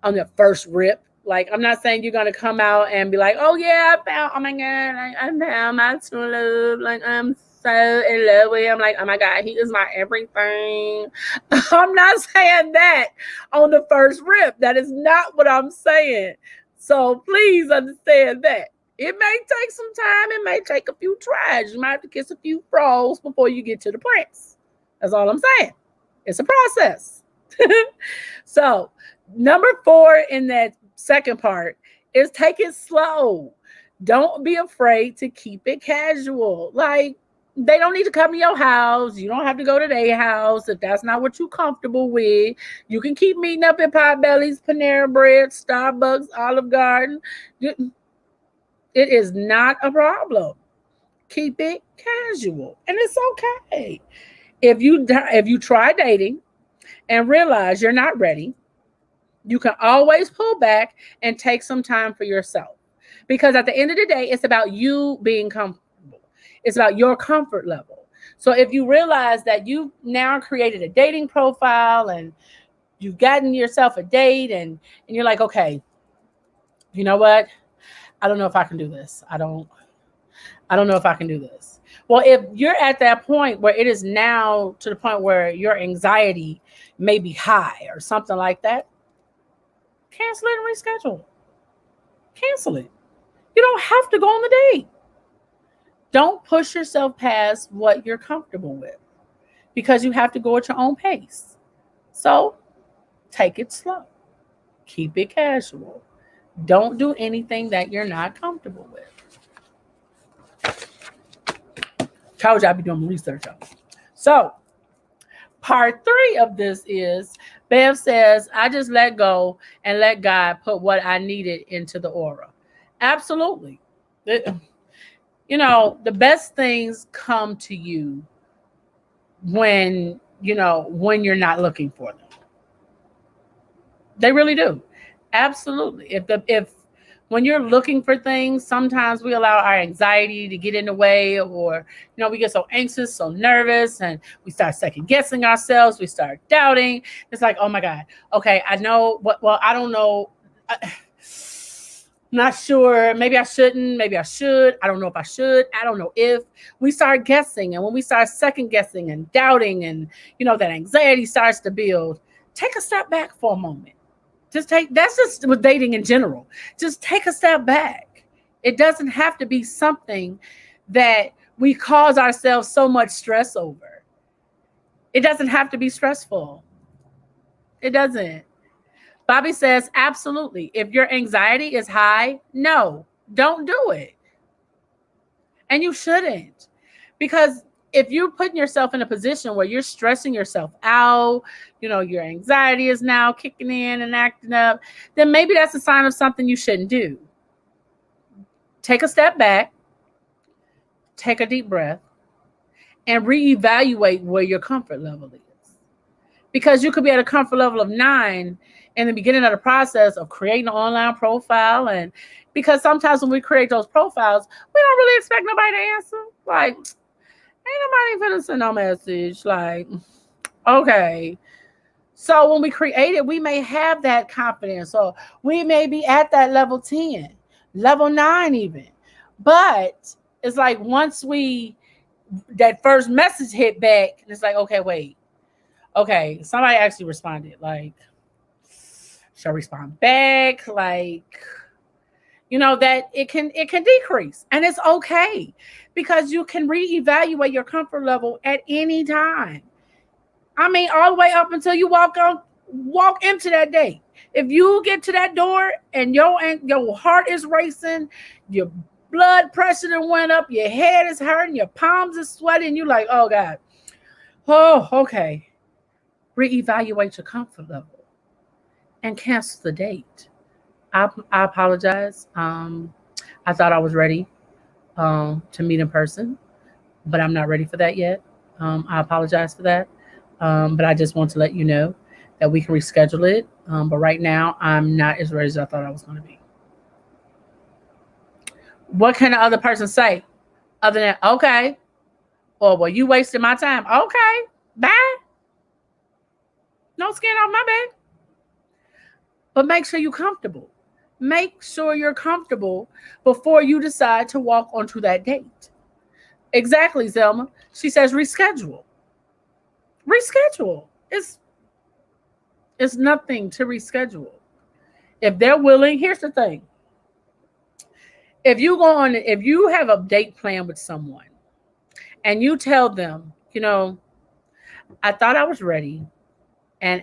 on the first rip. Like, I'm not saying you're going to come out and be like, oh yeah, I found, oh my God, I found my true love. Like, I'm so in love with him. Like, oh my God, he is my everything. I'm not saying that on the first rip. That is not what I'm saying. So please understand that. It may take some time. It may take a few tries. You might have to kiss a few frogs before you get to the prince. That's all I'm saying. It's a process. So, number 4 in that second part is take it slow. Don't be afraid to keep it casual. Like, they don't need to come to your house. You don't have to go to their house if that's not what you're comfortable with. You can keep meeting up at Potbelly's, Panera Bread, Starbucks, Olive Garden. It is not a problem. Keep it casual, and it's okay. If you try dating and realize you're not ready, you can always pull back and take some time for yourself. Because at the end of the day, it's about you being comfortable. It's about your comfort level. So if you realize that you've now created a dating profile and you've gotten yourself a date and you're like, okay, you know what? I don't know if I can do this. I don't know if I can do this. Well, if you're at that point where it is now to the point where your anxiety may be high or something like that, cancel it and reschedule. Cancel it. You don't have to go on the date. Don't push yourself past what you're comfortable with because you have to go at your own pace. So take it slow. Keep it casual. Don't do anything that you're not comfortable with. Told you I'd be doing research on it. So part 3 of this is Bev says, I just let go and let God put what I needed into the aura. Absolutely. The best things come to you when you're not looking for them. They really do. Absolutely. If when you're looking for things, sometimes we allow our anxiety to get in the way, or we get so anxious, so nervous, and we start second guessing ourselves. We start doubting. It's like, oh my God, okay, I know what. Well, I don't know. Not sure. Maybe I shouldn't. Maybe I should. I don't know if I should. I don't know if. We start guessing, and when we start second guessing and doubting, and that anxiety starts to build, take a step back for a moment. That's just with dating in general. Just take a step back. It doesn't have to be something that we cause ourselves so much stress over. It doesn't have to be stressful. It doesn't. Bobby says, absolutely. If your anxiety is high, no, don't do it. And you shouldn't. Because if you're putting yourself in a position where you're stressing yourself out, your anxiety is now kicking in and acting up, then maybe that's a sign of something you shouldn't do. Take a step back, take a deep breath, and reevaluate where your comfort level is. Because you could be at a comfort level of 9 in the beginning of the process of creating an online profile. And because sometimes when we create those profiles, we don't really expect nobody to answer. Like, ain't nobody finna send no message. Like, okay. So when we create it, we may have that confidence. Or we may be at that level 10, level 9 even. But it's like once that first message hit back, and it's like, okay, wait. Okay, somebody actually responded. Like, should I respond back? Like, that it can decrease, and it's okay because you can reevaluate your comfort level at any time. I mean, all the way up until you walk into that date. If you get to that door and your heart is racing, your blood pressure done went up, your head is hurting, your palms are sweating, you're like, oh God. Oh, okay. Reevaluate your comfort level and cancel the date. I apologize. I thought I was ready to meet in person, but I'm not ready for that yet. I apologize for that. But I just want to let you know that we can reschedule it. But right now, I'm not as ready as I thought I was going to be. What can the other person say other than okay? Or well, you wasted my time. Okay, bye. No skin off my back. But make sure you're comfortable. Make sure you're comfortable before you decide to walk onto that date. Exactly, Zelma. She says reschedule. Reschedule. It's nothing to reschedule. If they're willing, here's the thing. If you have a date plan with someone and you tell them, I thought I was ready, and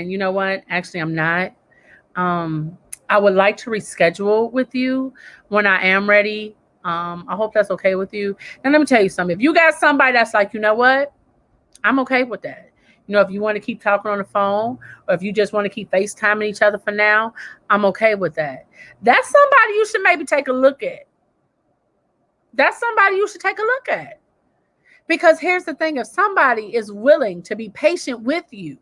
you know what? Actually, I'm not. I would like to reschedule with you when I am ready. I hope that's okay with you. And let me tell you something. If you got somebody that's like, you know what? I'm okay with that. If you want to keep talking on the phone or if you just want to keep FaceTiming each other for now, I'm okay with that. That's somebody you should maybe take a look at. That's somebody you should take a look at. Because here's the thing, if somebody is willing to be patient with you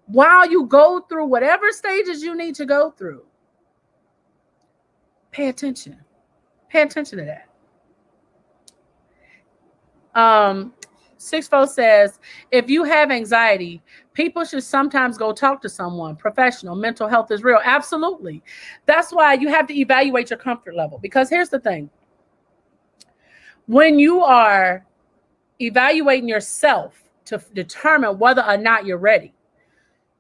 while you go through whatever stages you need to go through, pay attention. Pay attention to that. 64 says, if you have anxiety, people should sometimes go talk to someone professional. Mental health is real. Absolutely. That's why you have to evaluate your comfort level. Because here's the thing. When you are evaluating yourself to determine whether or not you're ready,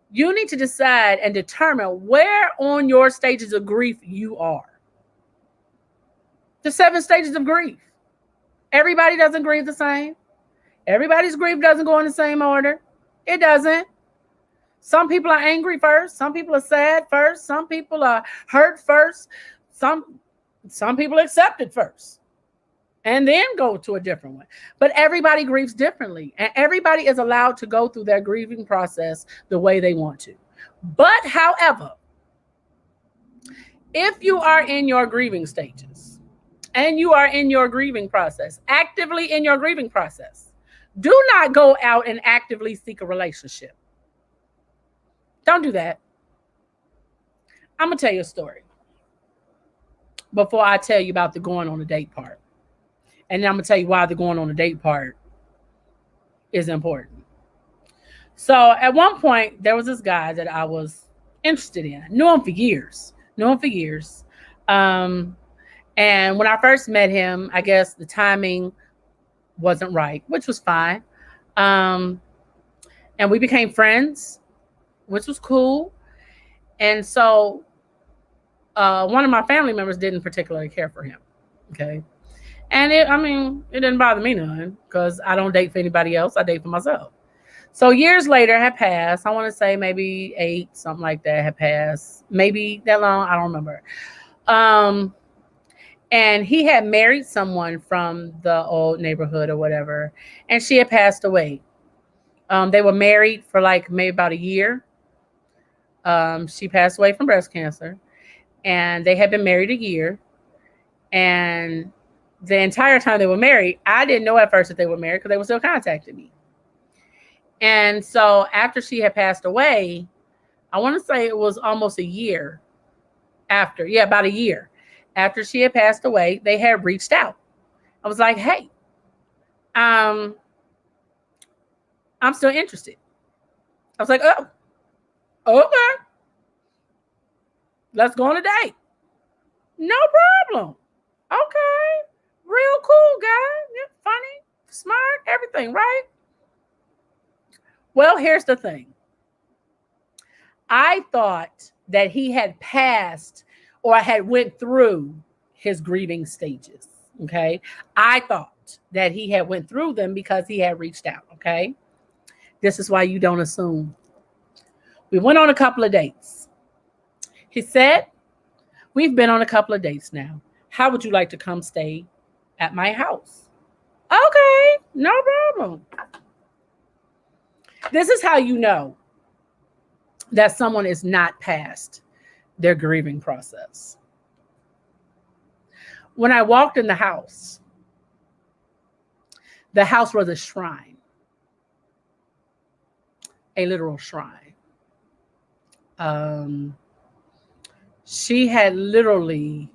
you need to decide and determine where on your stages of grief you are. The 7 stages of grief. Everybody doesn't grieve the same. Everybody's grief doesn't go in the same order. It doesn't. Some people are angry first. Some people are sad first. Some people are hurt first. Some people accept it first and then go to a different one. But everybody grieves differently, and everybody is allowed to go through their grieving process the way they want to. But however, if you are in your grieving stages and you are in your grieving process, actively in your grieving process, do not go out and actively seek a relationship. Don't do that. I'm going to tell you a story before I tell you about the going on a date part. And then I'm going to tell you why the going on a date part is important. So at one point, there was this guy that I was interested in. Knew him for years. And when I first met him, I guess the timing wasn't right, which was fine. And we became friends, which was cool. And so one of my family members didn't particularly care for him. Okay. And it didn't bother me none because I don't date for anybody else. I date for myself. So years later had passed. I want to say maybe 8, something like that had passed. Maybe that long. I don't remember. And he had married someone from the old neighborhood or whatever, and she had passed away. They were married for like maybe about a year. She passed away from breast cancer, and they had been married a year. And the entire time they were married, I didn't know at first that they were married because they were still contacting me. And so after she had passed away, I want to say it was almost a year after, about a year after she had passed away, they had reached out. I was like, hey, I'm still interested. I was like, oh, okay. Let's go on a date. No problem. Okay. Real cool guy. Yeah, funny, smart, everything, right? Well, here's the thing. I thought that he had passed or had went through his grieving stages. Okay. I thought that he had went through them because he had reached out. Okay. This is why you don't assume. We went on a couple of dates. He said, we've been on a couple of dates now. How would you like to come stay at my house? Okay, no problem. This is how you know that someone is not past their grieving process. When I walked in the house was a shrine, a literal shrine. She had literally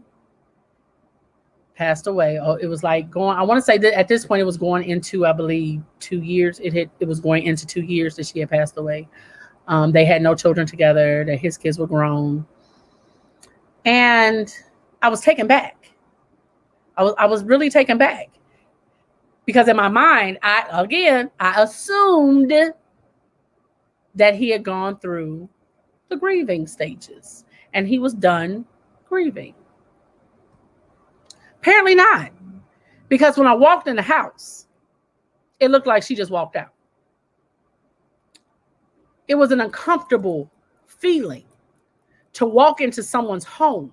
passed away. Oh, it was like going, I want to say that at this point it was going into, I believe, 2 years. It was going into 2 years that she had passed away. They had no children together, that his kids were grown. And I was taken back. I was really taken back. Because in my mind, I assumed that he had gone through the grieving stages and he was done grieving. Apparently not. Because when I walked in the house, it looked like she just walked out. It was an uncomfortable feeling to walk into someone's home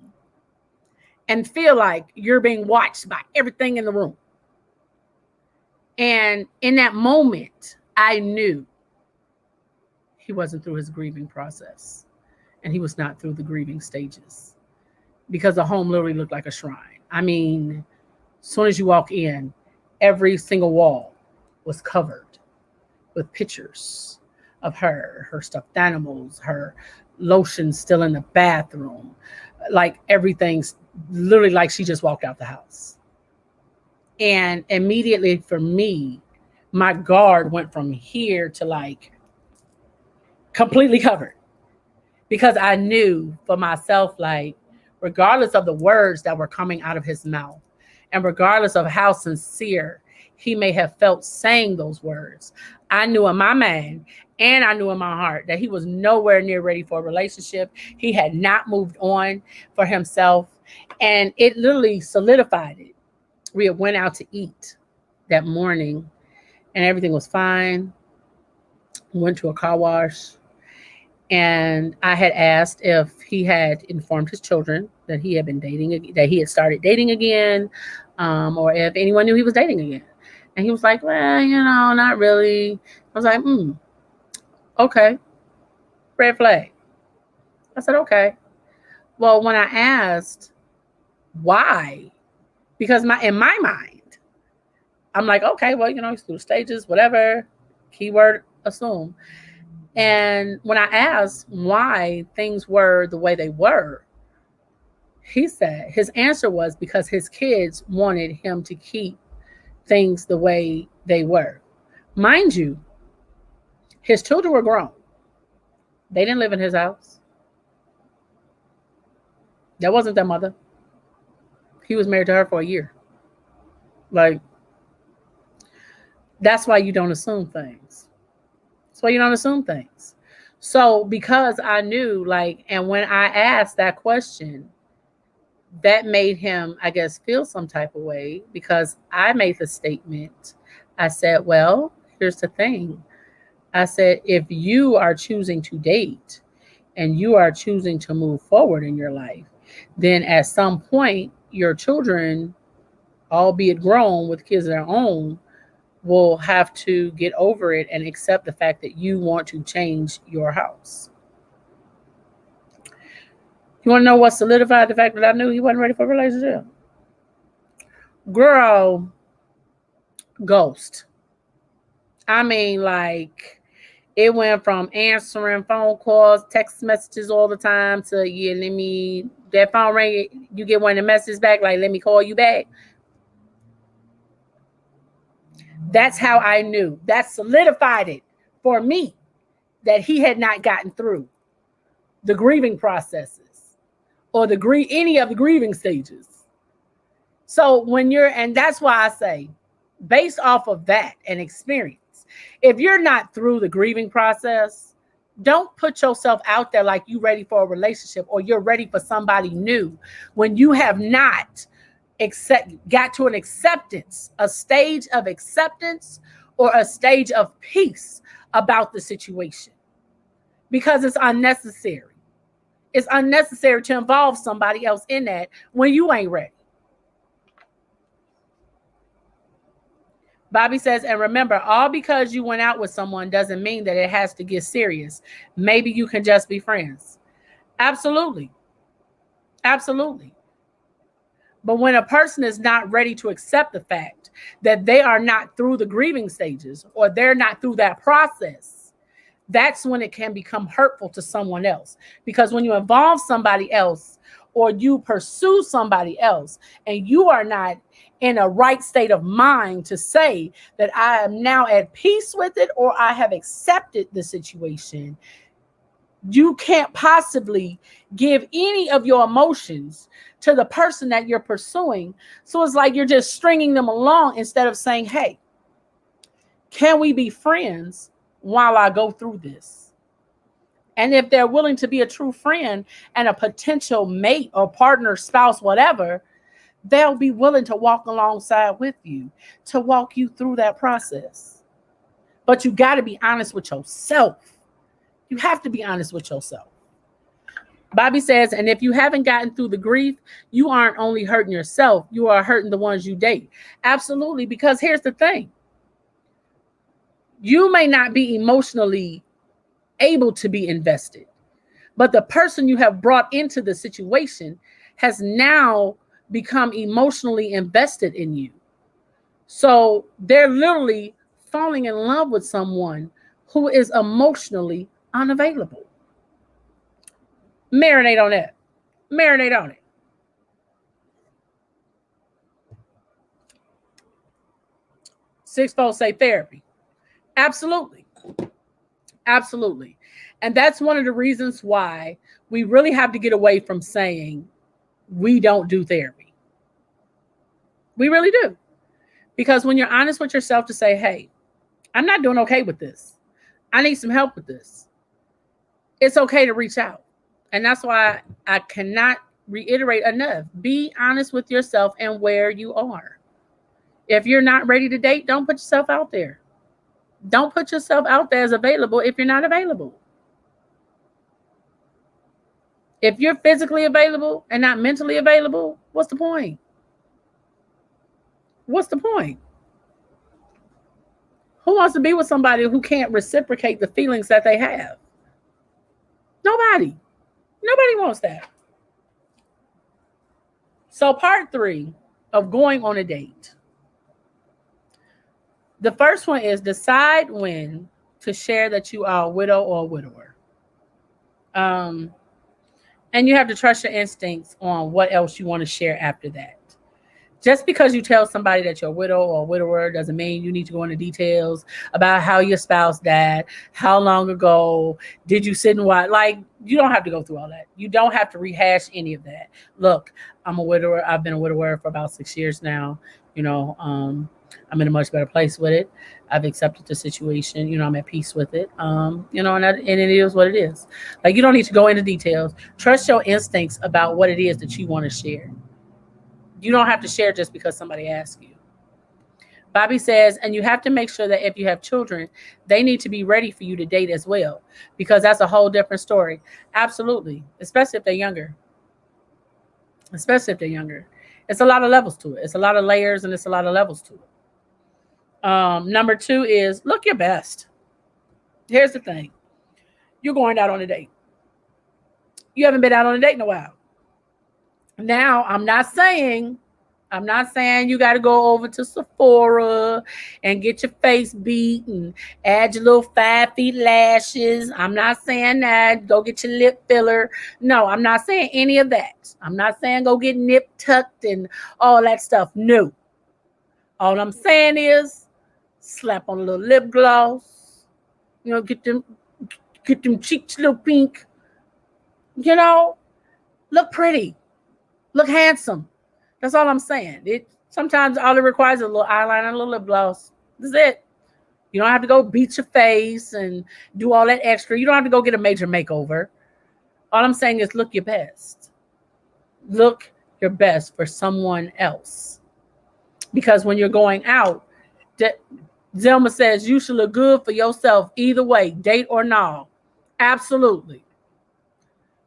and feel like you're being watched by everything in the room. And in that moment, I knew he wasn't through his grieving process and he was not through the grieving stages, because the home literally looked like a shrine. I mean, as soon as you walk in, every single wall was covered with pictures of her stuffed animals, her lotion still in the bathroom, like everything's literally like she just walked out the house. And immediately for me, my guard went from here to like completely covered, because I knew for myself, like, regardless of the words that were coming out of his mouth and regardless of how sincere he may have felt saying those words, I knew in my mind and I knew in my heart that he was nowhere near ready for a relationship. He had not moved on for himself, and it literally solidified it. We had went out to eat that morning and everything was fine. Went to a car wash, and I had asked if he had informed his children that he had been dating, that he had started dating again, or if anyone knew he was dating again. And he was like, well, not really. I was like, okay, red flag. I said, okay. Well, when I asked why, because in my mind, I'm like, okay, well, he's through the stages, whatever, keyword assume. And when I asked why things were the way they were, he said his answer was because his kids wanted him to keep things the way they were. Mind you, his children were grown. They didn't live in his house. That wasn't their mother. He was married to her for a year. Like, that's why you don't assume things. That's why you don't assume things. So because I knew, and when I asked that question, that made him, I guess, feel some type of way, because I made the statement. I said, well, here's the thing. I said, if you are choosing to date and you are choosing to move forward in your life, then at some point, your children, albeit grown with kids of their own, will have to get over it and accept the fact that you want to change your house. You want to know what solidified the fact that I knew he wasn't ready for a relationship? Girl, ghost. I mean, it went from answering phone calls, text messages all the time to, that phone ring, you get one of the messages back, like, let me call you back. That's how I knew. That solidified it for me that he had not gotten through the grieving processes or any of the grieving stages. So and that's why I say, based off of that and experience, if you're not through the grieving process, don't put yourself out there like you're ready for a relationship or you're ready for somebody new when you have not got to an acceptance, a stage of acceptance or a stage of peace about the situation, because it's unnecessary. It's unnecessary to involve somebody else in that when you ain't ready. Bobby says, and remember, all because you went out with someone doesn't mean that it has to get serious. Maybe you can just be friends. Absolutely. Absolutely. But when a person is not ready to accept the fact that they are not through the grieving stages or they're not through that process, that's when it can become hurtful to someone else. Because when you involve somebody else or you pursue somebody else and you are not in a right state of mind to say that I am now at peace with it or I have accepted the situation, you can't possibly give any of your emotions to the person that you're pursuing. So it's like you're just stringing them along instead of saying, hey, can we be friends while I go through this? And if they're willing to be a true friend and a potential mate or partner, spouse, whatever, they'll be willing to walk alongside with you to walk you through that process. But you got to be honest with yourself. You have to be honest with yourself. Bobby says, and if you haven't gotten through the grief, you aren't only hurting yourself, you are hurting the ones you date. Absolutely, because here's the thing. You may not be emotionally able to be invested, but the person you have brought into the situation has now become emotionally invested in you. So they're literally falling in love with someone who is emotionally unavailable. Marinate on that. Marinate on it. Six folks say therapy. Absolutely. Absolutely. And that's one of the reasons why we really have to get away from saying we don't do therapy. We really do. Because when you're honest with yourself to say, hey, I'm not doing okay with this. I need some help with this. It's okay to reach out. And that's why I cannot reiterate enough. Be honest with yourself and where you are. If you're not ready to date, don't put yourself out there. Don't put yourself out there as available if you're not available. If you're physically available and not mentally available, what's the point? What's the point? Who wants to be with somebody who can't reciprocate the feelings that they have? Nobody. Nobody wants that. So part 3 of going on a date. The first one is decide when to share that you are a widow or a widower. And you have to trust your instincts on what else you want to share after that. Just because you tell somebody that you're a widow or a widower doesn't mean you need to go into details about how your spouse died, how long ago, did you sit and watch? Like, you don't have to go through all that. You don't have to rehash any of that. Look, I'm a widower. I've been a widower for about 6 years now. I'm in a much better place with it. I've accepted the situation. I'm at peace with it. And it is what it is. Like, you don't need to go into details. Trust your instincts about what it is that you want to share. You don't have to share just because somebody asks you. Bobby says, and you have to make sure that if you have children, they need to be ready for you to date as well, because that's a whole different story. Absolutely. Especially if they're younger. It's a lot of levels to it. It's a lot of layers and it's a lot of levels to it. Number 2 is look your best. Here's the thing. You're going out on a date. You haven't been out on a date in a while. Now, I'm not saying you got to go over to Sephora and get your face beat and add your little 5 feet lashes. I'm not saying that. Go get your lip filler. No, I'm not saying any of that. I'm not saying go get nip tucked and all that stuff. No. All I'm saying is slap on a little lip gloss. Get them cheeks a little pink. Look pretty. Look handsome. That's all I'm saying. Sometimes all it requires is a little eyeliner, a little lip gloss. That's it. You don't have to go beat your face and do all that extra. You don't have to go get a major makeover. All I'm saying is look your best. Look your best for someone else. Because when you're going out, Zelma says you should look good for yourself either way, date or no. Absolutely.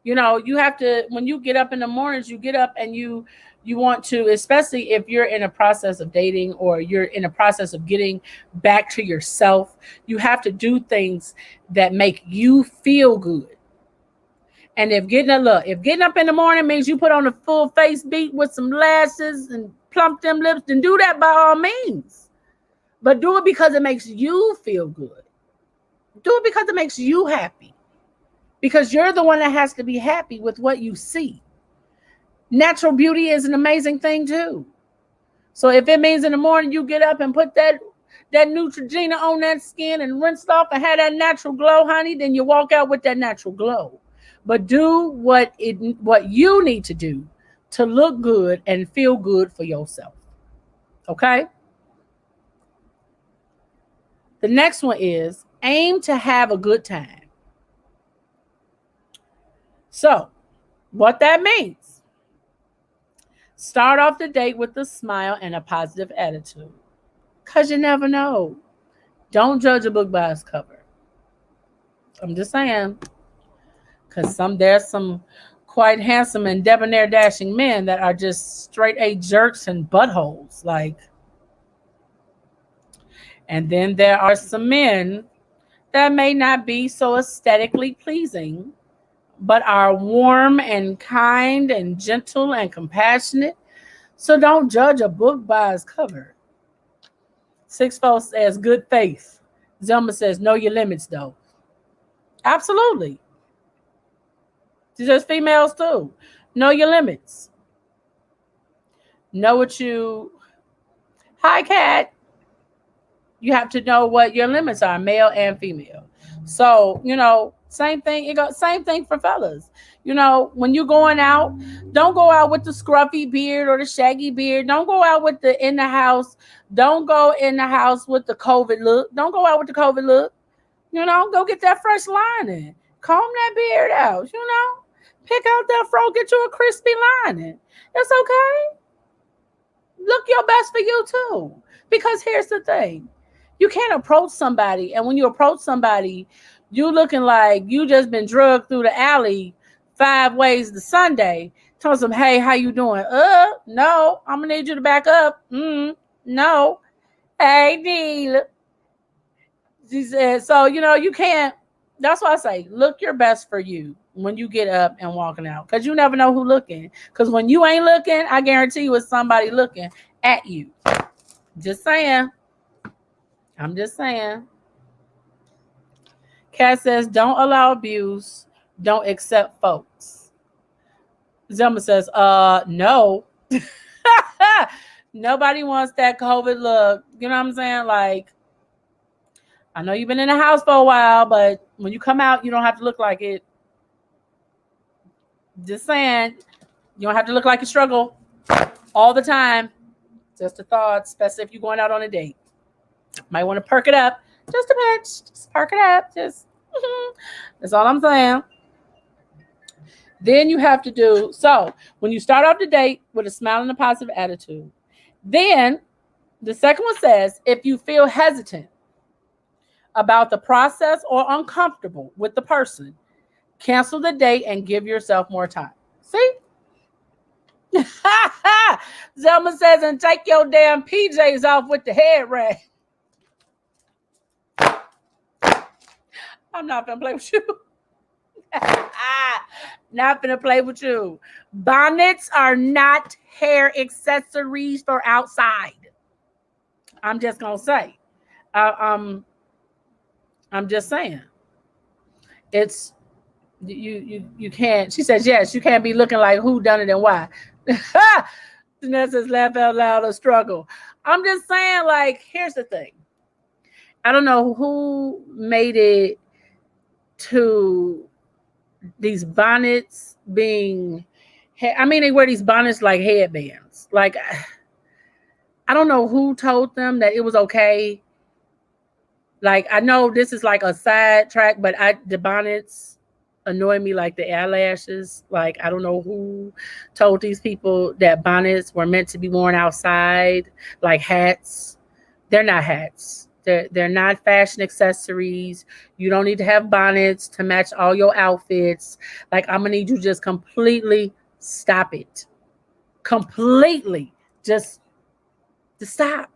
You have to, when you get up in the mornings, you get up and you want to, especially if you're in a process of dating or you're in a process of getting back to yourself, you have to do things that make you feel good. And if getting up in the morning means you put on a full face beat with some lashes and plump them lips, then do that by all means. But do it because it makes you feel good. Do it because it makes you happy. Because you're the one that has to be happy with what you see. Natural beauty is an amazing thing too. So if it means in the morning you get up and put that Neutrogena on that skin and rinse it off and have that natural glow, honey, then you walk out with that natural glow. But do what you need to do to look good and feel good for yourself. Okay? The next one is aim to have a good time. So, what that means, start off the date with a smile and a positive attitude. Because you never know. Don't judge a book by its cover. I'm just saying. Because there's some quite handsome and debonair dashing men that are just straight A jerks and buttholes. And then there are some men that may not be so aesthetically pleasing, but are warm and kind and gentle and compassionate. So don't judge a book by its cover. Sixfold says good faith. Zelma says know your limits though. Absolutely. She says females too. Know your limits. Know what you... Hi, Kat. You have to know what your limits are, male and female. So, same thing. Same thing for fellas. When you're going out, don't go out with the scruffy beard or the shaggy beard. Don't go out with the in the house. Don't go in the house with the COVID look. Don't go out with the COVID look. Go get that fresh lining. Comb that beard out. Pick out that fro. Get you a crispy lining. It's okay. Look your best for you too. Because here's the thing. You can't approach somebody, and when you approach somebody, you looking like you just been drugged through the alley 5 ways to Sunday. Tell them, hey, how you doing? No, I'm gonna need you to back up. No. Hey, Neil. She said, so you can't. That's why I say look your best for you when you get up and walking out. Because you never know who looking. Because when you ain't looking, I guarantee you it's somebody looking at you. Just saying. I'm just saying. Kat says, don't allow abuse. Don't accept folks. Zelma says, no. Nobody wants that COVID look. You know what I'm saying? I know you've been in the house for a while, but when you come out, you don't have to look like it. Just saying. You don't have to look like you struggle all the time. Just a thought, especially if you're going out on a date. Might want to perk it up just a bit. Just perk it up. That's all I'm saying. Then you have to do, so when you start off the date with a smile and a positive attitude, then the second one says, if you feel hesitant about the process or uncomfortable with the person, cancel the date and give yourself more time. See? Zelma says, and take your damn PJs off with the head wrap. I'm not gonna play with you. Not gonna play with you. Bonnets are not hair accessories for outside. I'm just gonna say. I'm just saying. It's you can't. She says yes. You can't be looking like who done it and why. Jeanette says laugh out loud or struggle. I'm just saying. Here's the thing. I don't know who made it to these bonnets being, they wear these bonnets like headbands. I don't know who told them that it was okay. I know this is a side track, but the bonnets annoy me like the eyelashes. I don't know who told these people that bonnets were meant to be worn outside, like hats. They're not hats. They're not fashion accessories. You don't need to have bonnets to match all your outfits. I'm going to need you to just completely stop it. Completely. Just stop.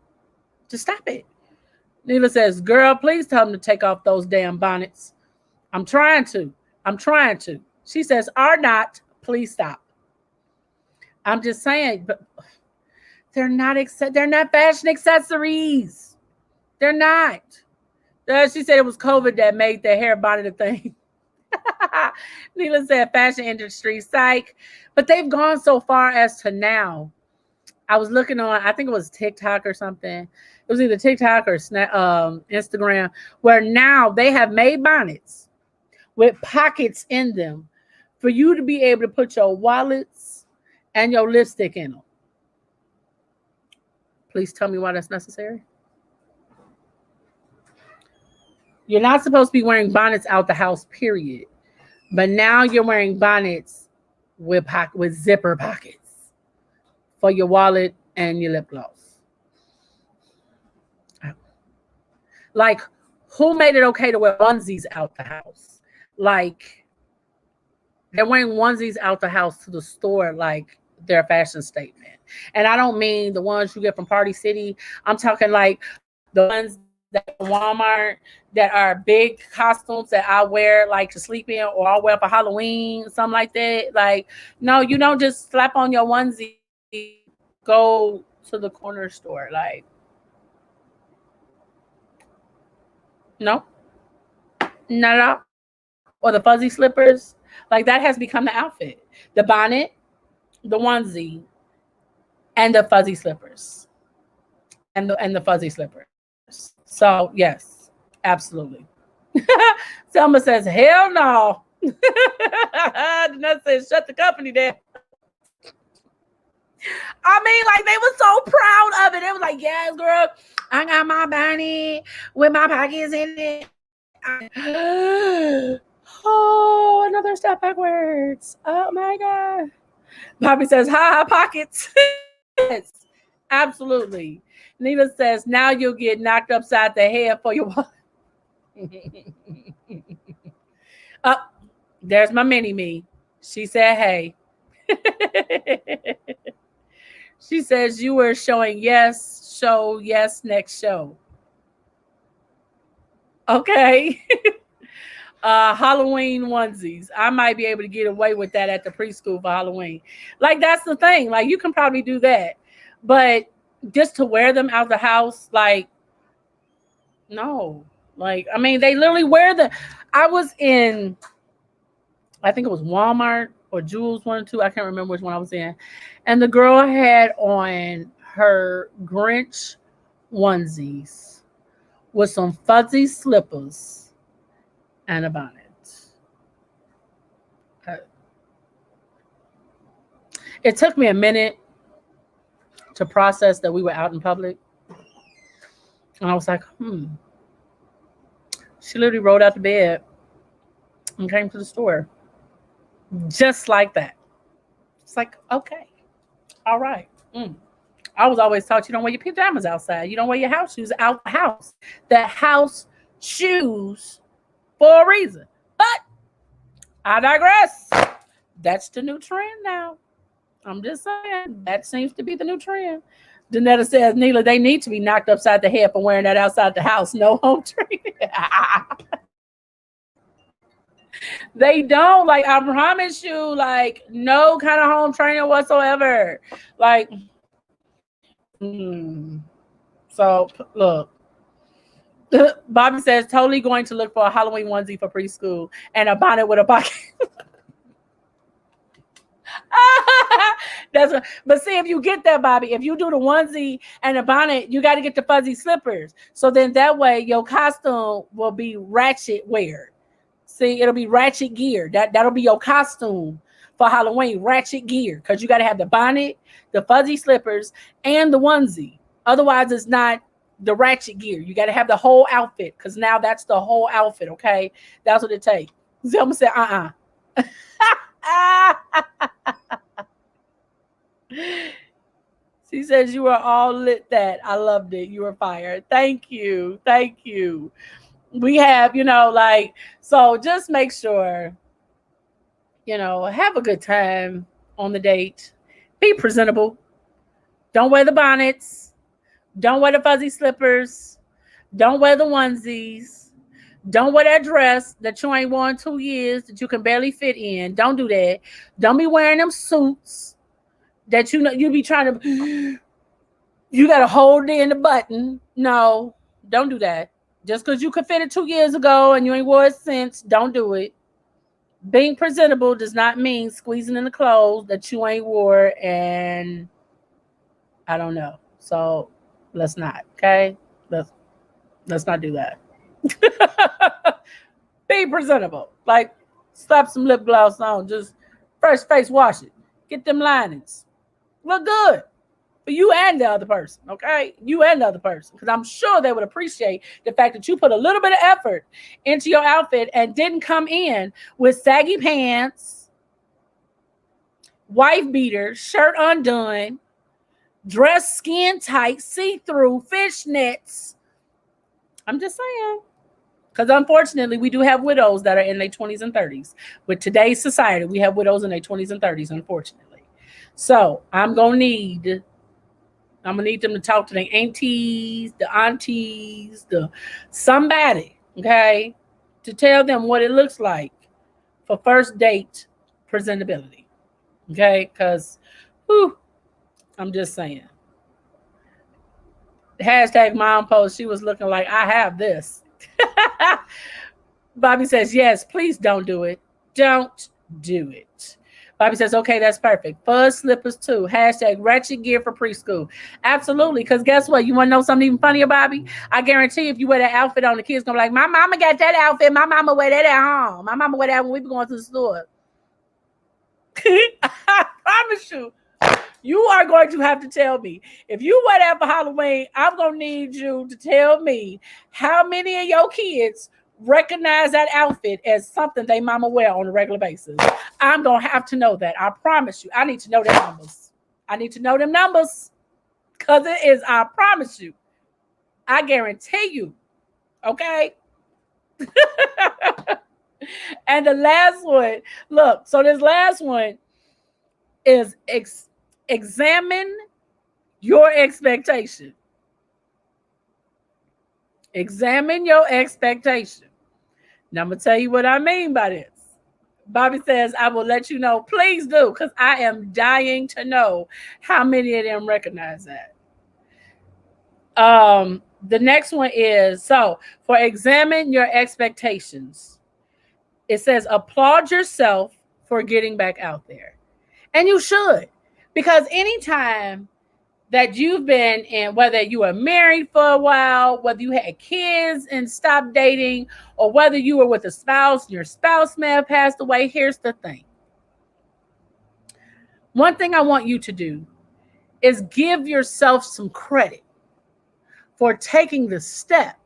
Just stop it. Neela says, girl, please tell them to take off those damn bonnets. I'm trying to. She says, are not. Please stop. I'm just saying, but they're not fashion accessories. They're not. She said it was COVID that made the hair bonnet a thing. Neela said fashion industry, psych. But they've gone so far as to now. I was looking on, I think it was TikTok or something. It was either TikTok or Instagram, where now they have made bonnets with pockets in them for you to be able to put your wallets and your lipstick in them. Please tell me why that's necessary. You're not supposed to be wearing bonnets out the house, period. But now you're wearing bonnets with zipper pockets for your wallet and your lip gloss. Like, who made it okay to wear onesies out the house? Like, they're wearing onesies out the house to the store like their fashion statement. And I don't mean the ones you get from Party City. I'm talking like the ones that Walmart that are big costumes that I wear like to sleep in, or I'll wear for Halloween, something like that. Like, no, you don't just slap on your onesie, go to the corner store. Like, no, not at all. Or the fuzzy slippers. Like, that has become the outfit. The bonnet, the onesie, and the fuzzy slippers. And the fuzzy slippers. So yes, absolutely. Selma says, hell no. Nut says, shut the company down. I mean, like, they were so proud of it. It was like, yes, girl, I got my bonnet with my pockets in it. Oh, another step backwards. Oh my God. Bobby says, ha ha, pockets. Yes, absolutely. Nina says, now you'll get knocked upside the head for your wallet. There's my mini me. She said, hey. She says, you were showing yes, show yes, next show. Okay. Halloween onesies. I might be able to get away with that at the preschool for Halloween. Like, that's the thing. Like, you can probably do that. But just to wear them out the house, like, no. Like, I mean, they literally wear the. I was in, I think it was Walmart or Jewel's, one or two. I can't remember which one I was in. And the girl had on her Grinch onesies with some fuzzy slippers and a bonnet. It took me a minute to process that we were out in public. And I was like, She literally rolled out the bed and came to the store. Just like that. It's like, okay. All right. I was always taught you don't wear your pajamas outside. You don't wear your house shoes out the house. The house shoes for a reason. But I digress. That's the new trend now. I'm just saying, that seems to be the new trend. Danetta says, Neela, they need to be knocked upside the head for wearing that outside the house. No home training. They don't. Like, I promise you, like, no kind of home training whatsoever. Like, so look. Bobby says, totally going to look for a Halloween onesie for preschool and a bonnet with a pocket. That's what, but see, if you get that, Bobby, if you do the onesie and the bonnet, you got to get the fuzzy slippers. So then that way your costume will be ratchet wear. See, it'll be ratchet gear. That'll be your costume for Halloween, ratchet gear, because you got to have the bonnet, the fuzzy slippers, and the onesie. Otherwise, it's not the ratchet gear. You got to have the whole outfit, because now that's the whole outfit. Okay, that's what it takes. Zelma said, She says, you were all lit that. I loved it. You were fired. Thank you. Thank you. We have, like, so just make sure, have a good time on the date. Be presentable. Don't wear the bonnets. Don't wear the fuzzy slippers. Don't wear the onesies. Don't wear that dress that you ain't worn 2 years that you can barely fit in. Don't do that. Don't be wearing them suits that you be trying to, you got to hold it in the button. No, don't do that. Just because you could fit it 2 years ago and you ain't wore it since, don't do it. Being presentable does not mean squeezing in the clothes that you ain't wore, and I don't know. So let's not, okay? Let's let's not do that. Be presentable. Like slap some lip gloss on, just fresh face wash it. Get them linings. Look good. For you and the other person, okay? You and the other person. Because I'm sure they would appreciate the fact that you put a little bit of effort into your outfit and didn't come in with saggy pants, wife beater, shirt undone, dress skin tight, see-through, fishnets. I'm just saying. Because unfortunately, we do have widows that are in their 20s and 30s. With today's society, we have widows in their 20s and 30s, unfortunately. So I'm gonna need them to talk to their aunties, the aunties, the somebody, okay, to tell them what it looks like for first date presentability. Okay, because I'm just saying. Hashtag mom post, she was looking like I have this. Bobby says, yes, please don't do it. Don't do it. Bobby says, okay, that's perfect. Fuzz slippers too. Hashtag ratchet gear for preschool. Absolutely. Because guess what? You want to know something even funnier, Bobby? I guarantee if you wear that outfit on, the kids going to be like, my mama got that outfit. My mama wear that at home. My mama wear that when we be going to the store. I promise you. You are going to have to tell me. If you wear that for Halloween, I'm going to need you to tell me how many of your kids recognize that outfit as something they mama wear on a regular basis. I'm going to have to know that. I promise you. I need to know them numbers. I need to know them numbers because it is, I promise you. I guarantee you. Okay? And the last one, look, so this last one is examine your expectation. Examine your expectation. Now I'm gonna tell you what I mean by this. Bobby says, I will let you know. Please do, because I am dying to know how many of them recognize that. The next one is, so for examine your expectations. It says applaud yourself for getting back out there. And you should. Because anytime that you've been in, whether you were married for a while, whether you had kids and stopped dating, or whether you were with a spouse and your spouse may have passed away, here's the thing. One thing I want you to do is give yourself some credit for taking the step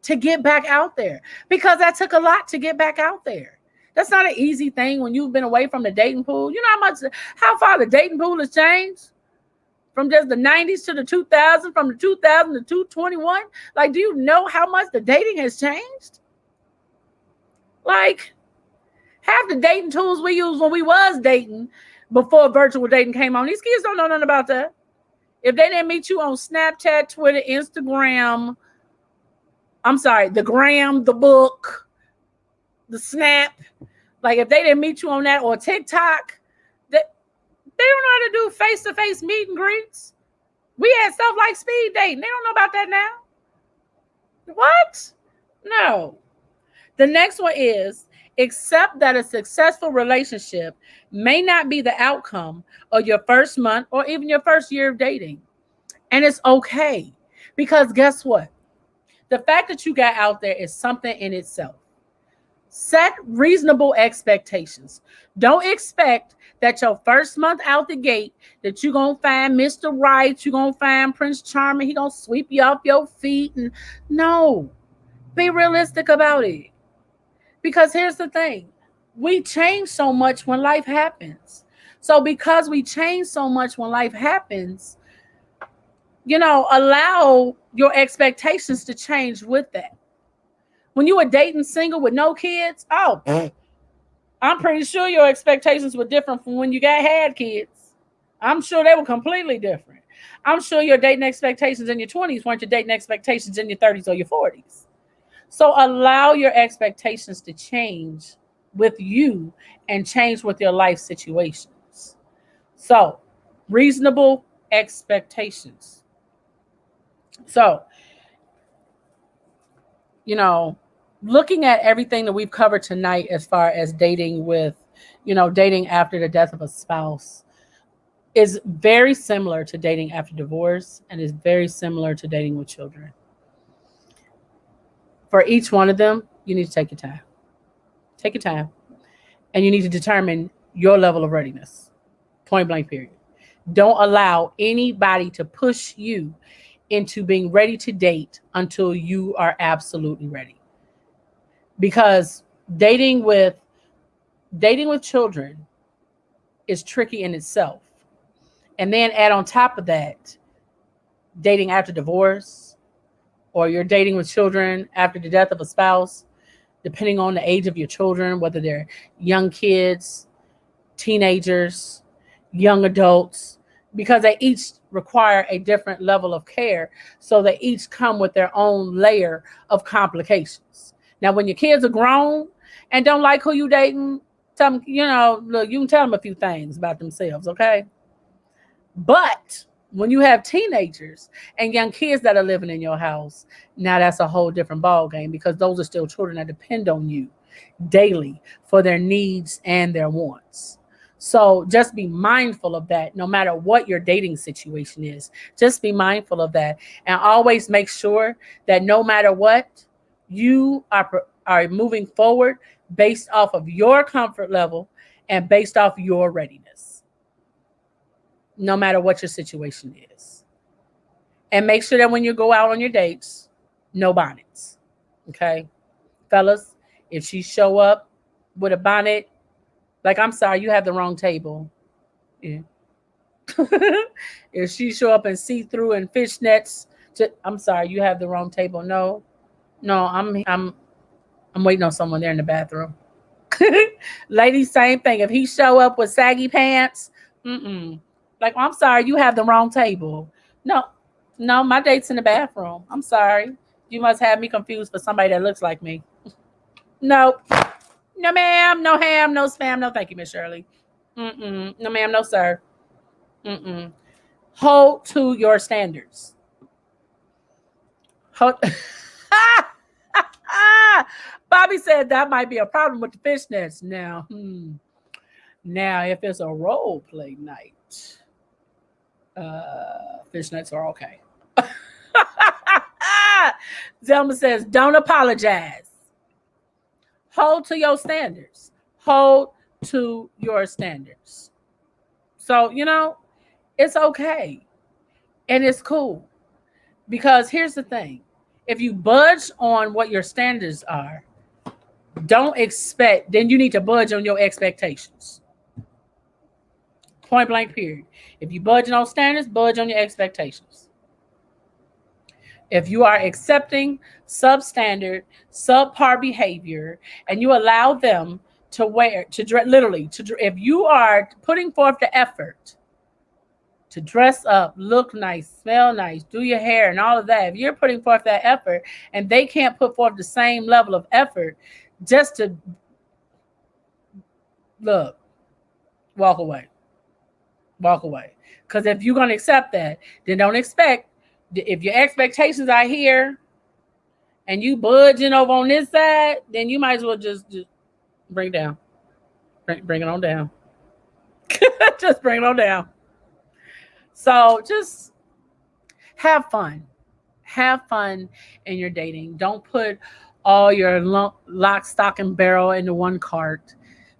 to get back out there, because that took a lot to get back out there. That's not an easy thing when you've been away from the dating pool. You know how far the dating pool has changed? From just the 90s to the 2000s, from the 2000 to 221. Like, do you know how much the dating has changed? Like, half the dating tools we used when we was dating before virtual dating came on, these kids don't know nothing about that. If they didn't meet you on Snapchat, Twitter, Instagram, the gram, the book, the Snap, like if they didn't meet you on that, or TikTok, they don't know how to do face-to-face meet and greets. We had stuff like speed dating. They don't know about that now. What? No. The next one is accept that a successful relationship may not be the outcome of your first month or even your first year of dating. And it's okay. Because guess what? The fact that you got out there is something in itself. Set reasonable expectations. Don't expect that your first month out the gate that you're going to find Mr. Right, you're going to find Prince Charming, he going to sweep you off your feet. And no, be realistic about it. Because here's the thing. We change so much when life happens. So because we change so much when life happens, allow your expectations to change with that. When you were dating single with no kids, I'm pretty sure your expectations were different from when you had kids. I'm sure they were completely different. I'm sure your dating expectations in your 20s weren't your dating expectations in your 30s or your 40s. So allow your expectations to change with you and change with your life situations. So, reasonable expectations. So, looking at everything that we've covered tonight as far as dating with, dating after the death of a spouse is very similar to dating after divorce and is very similar to dating with children. For each one of them, you need to take your time. Take your time. And you need to determine your level of readiness. Point blank, period. Don't allow anybody to push you into being ready to date until you are absolutely ready. Because dating with children is tricky in itself. And then add on top of that, dating after divorce, or you're dating with children after the death of a spouse, depending on the age of your children, whether they're young kids, teenagers, young adults, because they each require a different level of care. So they each come with their own layer of complications. Now, when your kids are grown and don't like who you dating, tell them, look, you can tell them a few things about themselves, okay? But when you have teenagers and young kids that are living in your house, now that's a whole different ball game, because those are still children that depend on you daily for their needs and their wants. So just be mindful of that. No matter what your dating situation is, just be mindful of that, and always make sure that no matter what, you are moving forward based off of your comfort level and based off your readiness, no matter what your situation is. And make sure that when you go out on your dates, no bonnets. Okay? Fellas, if she show up with a bonnet, like, I'm sorry, you have the wrong table. Yeah. If she show up in see-through and fishnets, I'm sorry, you have the wrong table. No, I'm waiting on someone there in the bathroom. Ladies, same thing. If he show up with saggy pants, like, I'm sorry, you have the wrong table. No, no, my date's in the bathroom. I'm sorry. You must have me confused for somebody that looks like me. No, no, ma'am, no ham, no spam, no thank you, Miss Shirley. No, ma'am, no, sir. Hold to your standards. Hold. Bobby said that might be a problem with the fishnets. Now, if it's a role play night, fishnets are okay. Zelma says, don't apologize. Hold to your standards. Hold to your standards. So, it's okay. And it's cool. Because here's the thing. If you budge on what your standards are, then you need to budge on your expectations. Point blank, period. If you budge on standards, budge on your expectations. If you are accepting substandard, subpar behavior, and you allow them if you are putting forth the effort to dress up, look nice, smell nice, do your hair and all of that, if you're putting forth that effort and they can't put forth the same level of effort just to look, walk away. Walk away. Because if you're going to accept that, then don't expect, if your expectations are here and you budging over on this side, then you might as well just bring it down. Bring it on down. Just bring it on down. So just have fun. Have fun in your dating. Don't put all your lock, stock, and barrel into one cart.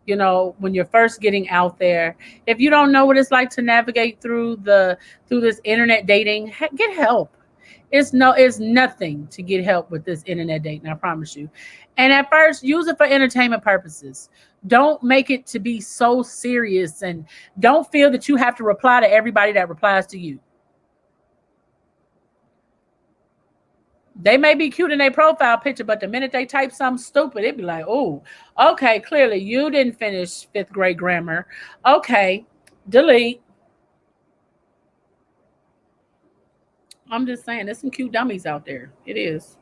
When you're first getting out there, if you don't know what it's like to navigate through this internet dating, get help. It's nothing to get help with this internet dating, I promise you. And at first, use it for entertainment purposes. Don't make it to be so serious, and don't feel that you have to reply to everybody that replies to you. They may be cute in their profile picture, but the minute they type something stupid, it'd be like, oh, okay, clearly you didn't finish 5th grade grammar. Okay, delete. I'm just saying, there's some cute dummies out there. It is.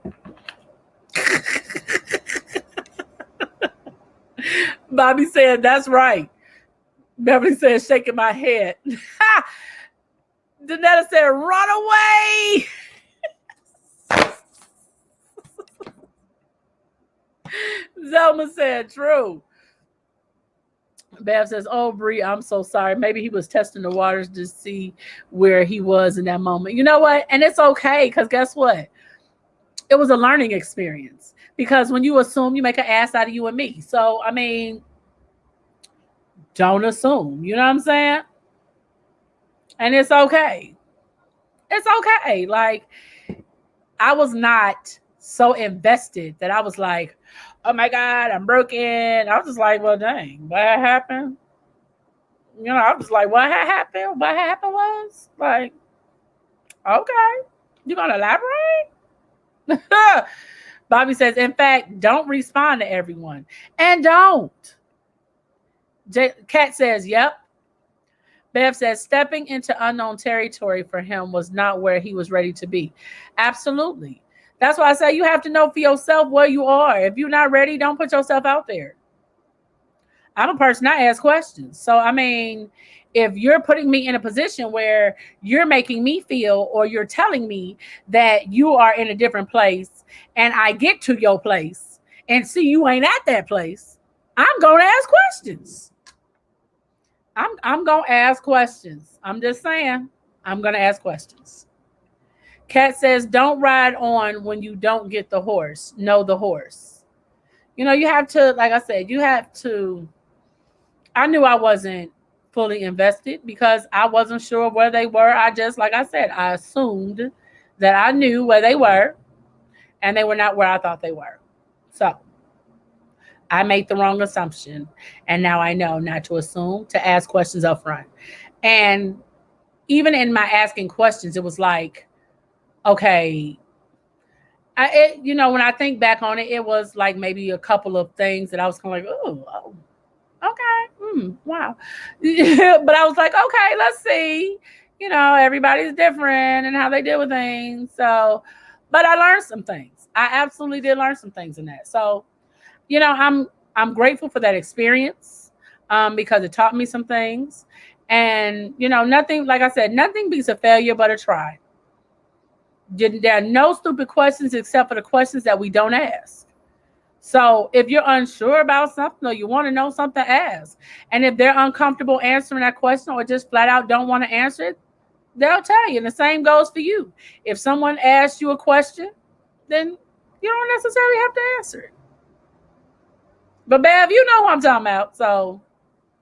Bobby said, that's right. Beverly said, shaking my head. Danetta said, run away. Zelma said, true. Bev says, oh, Bree, I'm so sorry. Maybe he was testing the waters to see where he was in that moment. You know what? And it's okay, because guess what? It was a learning experience. Because when you assume, you make an ass out of you and me. So, I mean, don't assume. You know what I'm saying? And it's okay. It's okay. Like, I was not so invested that I was like, oh my God, I'm broken. I was just like, well, dang, what happened? You know, I was like, what happened? What happened was like, okay, you gonna elaborate? Bobby says, in fact, don't respond to everyone. And don't. Kat says, yep. Bev says, stepping into unknown territory for him was not where he was ready to be. Absolutely. That's why I say you have to know for yourself where you are. If you're not ready, don't put yourself out there. I'm a person, I ask questions. So, I mean, if you're putting me in a position where you're making me feel, or you're telling me that you are in a different place, and I get to your place and see you ain't at that place, I'm going to ask questions. I'm going to ask questions. I'm just saying, I'm going to ask questions. Kat says, don't ride on when you don't get the horse. Know the horse. You know, you have to, like I said, you have to. I knew I wasn't fully invested because I wasn't sure where they were. I just, like I said, I assumed that I knew where they were, and they were not where I thought they were. So I made the wrong assumption, and now I know not to assume, to ask questions up front. And even in my asking questions, it was like, okay, when I think back on it, it was like maybe a couple of things that I was kind of like, oh, okay, wow. But I was like, okay, let's see. You know, everybody's different and how they deal with things. So, but I learned some things. I absolutely did learn some things in that. So, I'm grateful for that experience, because it taught me some things. And nothing, like I said, nothing beats a failure but a try. There are no stupid questions except for the questions that we don't ask. So if you're unsure about something, or you want to know something, ask. And if they're uncomfortable answering that question, or just flat out don't want to answer it, they'll tell you. And the same goes for you. If someone asks you a question, then you don't necessarily have to answer it. But Bev, you know what I'm talking about. So,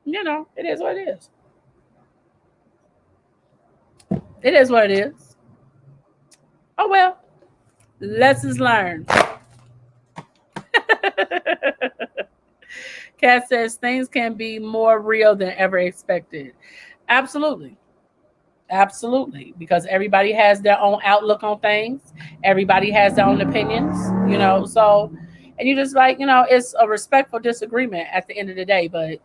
it is what it is. It is what it is. Oh, well, lessons learned. Kat says things can be more real than ever expected. Absolutely. Absolutely. Because everybody has their own outlook on things. Everybody has their own opinions, so, and you just like, it's a respectful disagreement at the end of the day. But,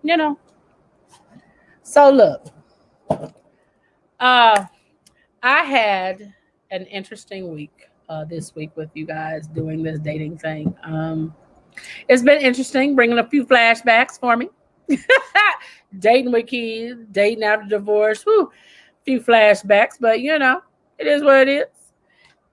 you know, so look, I had an interesting week this week with you guys doing this dating thing. It's been interesting, bringing a few flashbacks for me. Dating with kids, dating after divorce, few flashbacks, but it is what it is.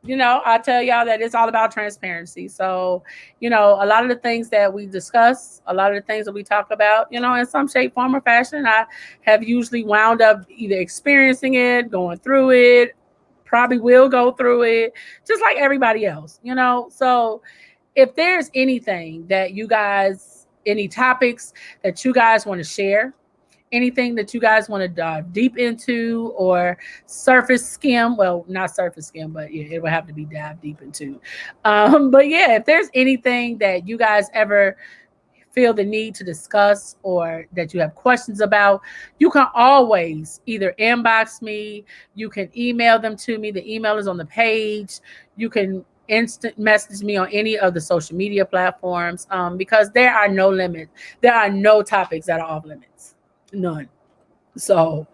I tell y'all that it's all about transparency. So, a lot of the things that we discuss, a lot of the things that we talk about, in some shape, form, or fashion, I have usually wound up either experiencing it, going through it, probably will go through it, just like everybody else, So, if there's anything that you guys, any topics that you guys want to share, anything that you guys want to dive deep into or surface skim, well, not surface skim, but yeah, it would have to be dive deep into. But yeah, if there's anything that you guys ever feel the need to discuss or that you have questions about, you can always either inbox me, you can email them to me. The email is on the page. You can instant message me on any of the social media platforms, because there are no limits. There are no topics that are off limits. None. So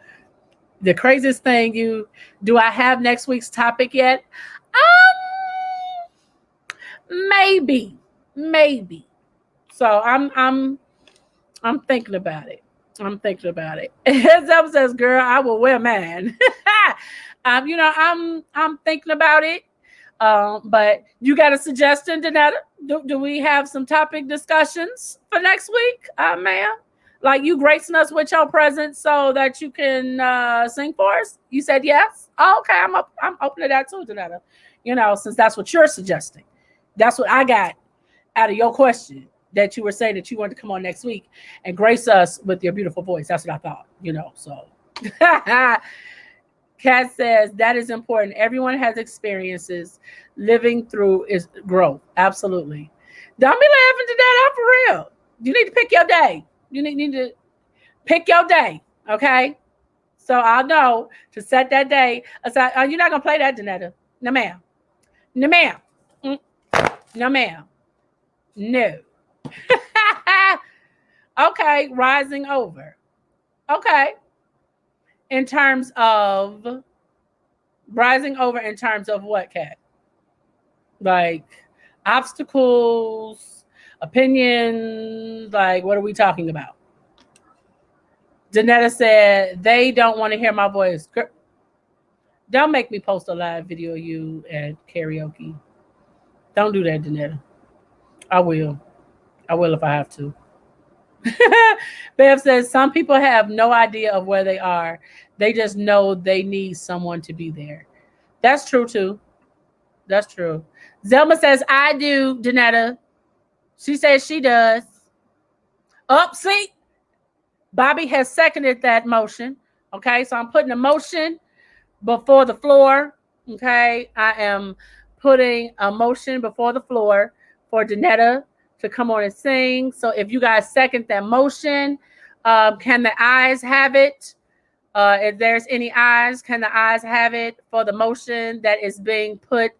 the craziest thing, do I have next week's topic yet? Maybe. So I'm thinking about it. Zeb says, "Girl, I will wear mine." I'm thinking about it. But you got a suggestion, Danetta? Do we have some topic discussions for next week, ma'am? Like you gracing us with your presence so that you can sing for us? You said yes. Oh, okay, I'm open to that too, Danetta. You know, since that's what you're suggesting, that's what I got out of your question that you were saying that you wanted to come on next week and grace us with your beautiful voice. That's what I thought. You know, so. Kat says that is important. Everyone has experiences. Living through is growth. Absolutely. Don't be laughing to that. I'm for real. You need to pick your day. You need to pick your day. Okay. So I'll know to set that day aside. You're not gonna play that, Danetta. No, ma'am. No, ma'am. No, ma'am. No. Okay. Rising over. Okay. In terms of rising over, in terms of what, Kat? Like obstacles, opinions, like what are we talking about? Danetta said they don't want to hear my voice. Don't make me post a live video of you at karaoke. Don't do that, Danetta. I will if I have to. Bev says some people have no idea of where they are. They just know they need someone to be there. That's true too. That's true. Zelma says I do, Danetta. She says she does. See, Bobby has seconded that motion. Okay, so I'm putting a motion before the floor. Okay, I am putting a motion before the floor for Danetta to come on and sing. So if you guys second that motion, can the ayes have it? If there's any ayes, can the ayes have it for the motion that is being put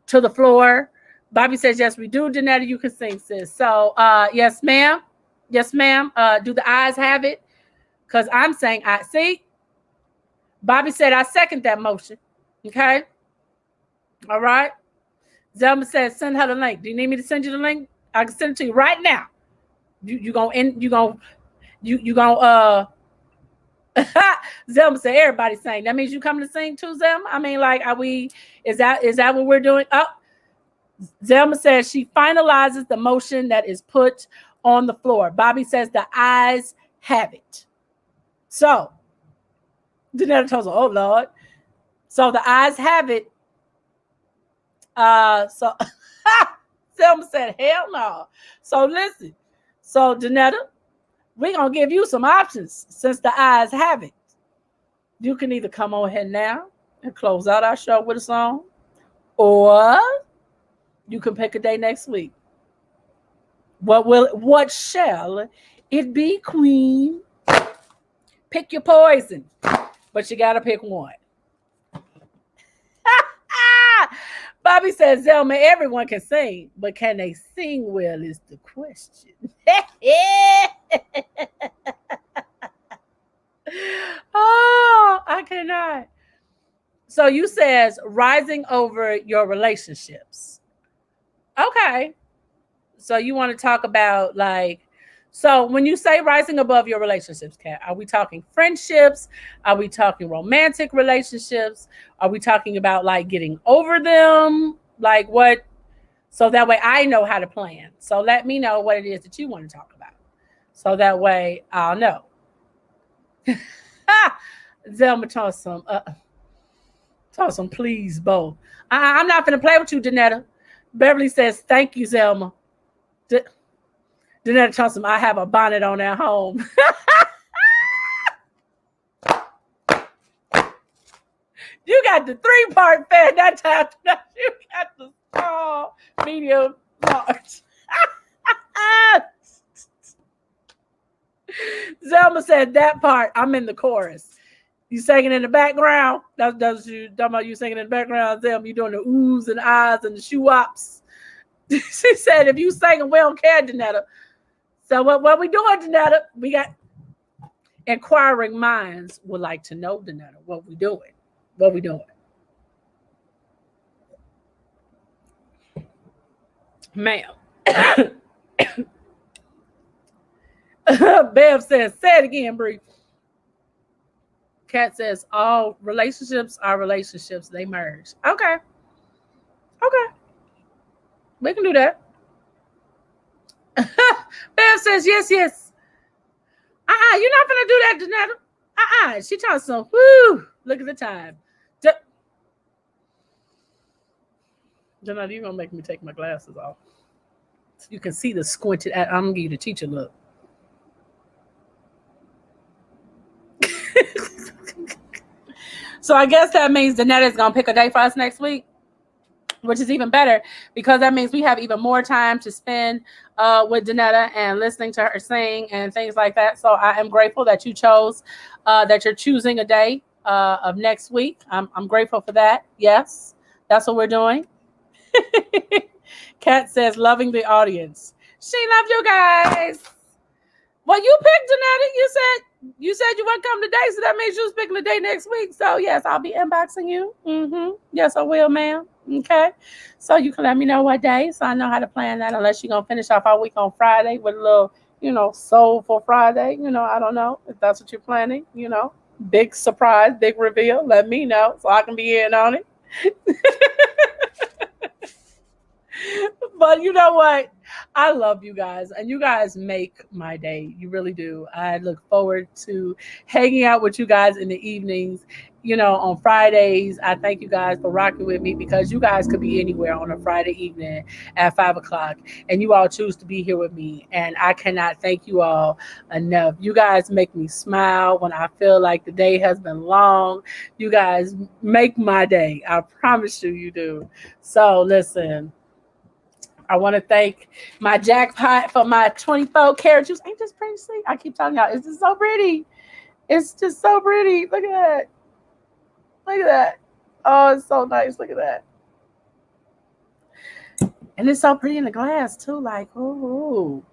to the floor? Bobby says, yes, we do. Danetta, you can sing, sis. So yes, ma'am. Yes, ma'am. Do the ayes have it? Because I'm saying I see. Bobby said I second that motion. Okay. All right. Zelma says, send her the link. Do you need me to send you the link? I can send it to you right now. Zelma said everybody sing. That means you coming to sing too, Zelma? I mean, like, is that what we're doing? Oh, Zelma says she finalizes the motion that is put on the floor. Bobby says the ayes have it. So, Danetta tells her, oh Lord. So the ayes have it. So Selma said, hell no. So listen. So Danetta, we're gonna give you some options since the ayes have it. You can either come on here now and close out our show with a song, or you can pick a day next week. What shall it be, Queen? Pick your poison, but you gotta pick one. Bobby says, Zelma, everyone can sing, but can they sing well is the question. Oh, I cannot. So you says rising over your relationships. Okay. So you want to talk about so when you say rising above your relationships, Kat, are we talking friendships? Are we talking romantic relationships? Are we talking about like getting over them? Like what? So that way I know how to plan. So let me know what it is that you want to talk about. So that way I'll know. Zelma toss some, please, Bo. I'm not going to play with you, Danetta. Beverly says, thank you, Zelma. Danetta Thompson, I have a bonnet on at home. You got the 3-part fan that time. You got the small, medium, large. Zelma said that part. I'm in the chorus. You singing in the background? That's you talking about you singing in the background, Zelma. You doing the oohs and ahs and the shoo-wops. She said, if you singing, we don't care, Danetta. So what we doing, Danetta? We got inquiring minds would like to know, Danetta, what we doing. What we doing? Ma'am. Bev says, say it again, Bree. Kat says, all relationships are relationships. They merge. Okay. We can do that. Bev says, yes, yes. You're not gonna do that, Janetta. She talks some. Woo! Look at the time. Janetta, you're gonna make me take my glasses off. So you can see the squinted. I'm gonna give you the teacher look. So I guess that means Danetta's gonna pick a day for us next week, which is even better because that means we have even more time to spend with Danetta and listening to her sing and things like that. So I am grateful that you chose, that you're choosing a day of next week. I'm grateful for that. Yes, that's what we're doing. Kat says, loving the audience. She loved you guys. Well, you picked Janetta. You said you wouldn't come today, so that means you was picking the day next week. So yes, I'll be inboxing you. Yes, I will, ma'am. Okay. So you can let me know what day, so I know how to plan that. Unless you're gonna finish off our week on Friday with a little, soulful Friday. I don't know if that's what you're planning. Big surprise, big reveal. Let me know so I can be in on it. But you know what? I love you guys, and you guys make my day. You really do. I look forward to hanging out with you guys in the evenings. On Fridays, I thank you guys for rocking with me because you guys could be anywhere on a Friday evening at 5:00, and you all choose to be here with me. And I cannot thank you all enough. You guys make me smile when I feel like the day has been long. You guys make my day. I promise you, you do. So listen. I want to thank my jackpot for my 24 karat juice. Ain't this pretty sweet? I keep telling y'all, it's just so pretty. It's just so pretty. Look at that. Look at that. Oh, it's so nice. Look at that. And it's so pretty in the glass too. Like, ooh.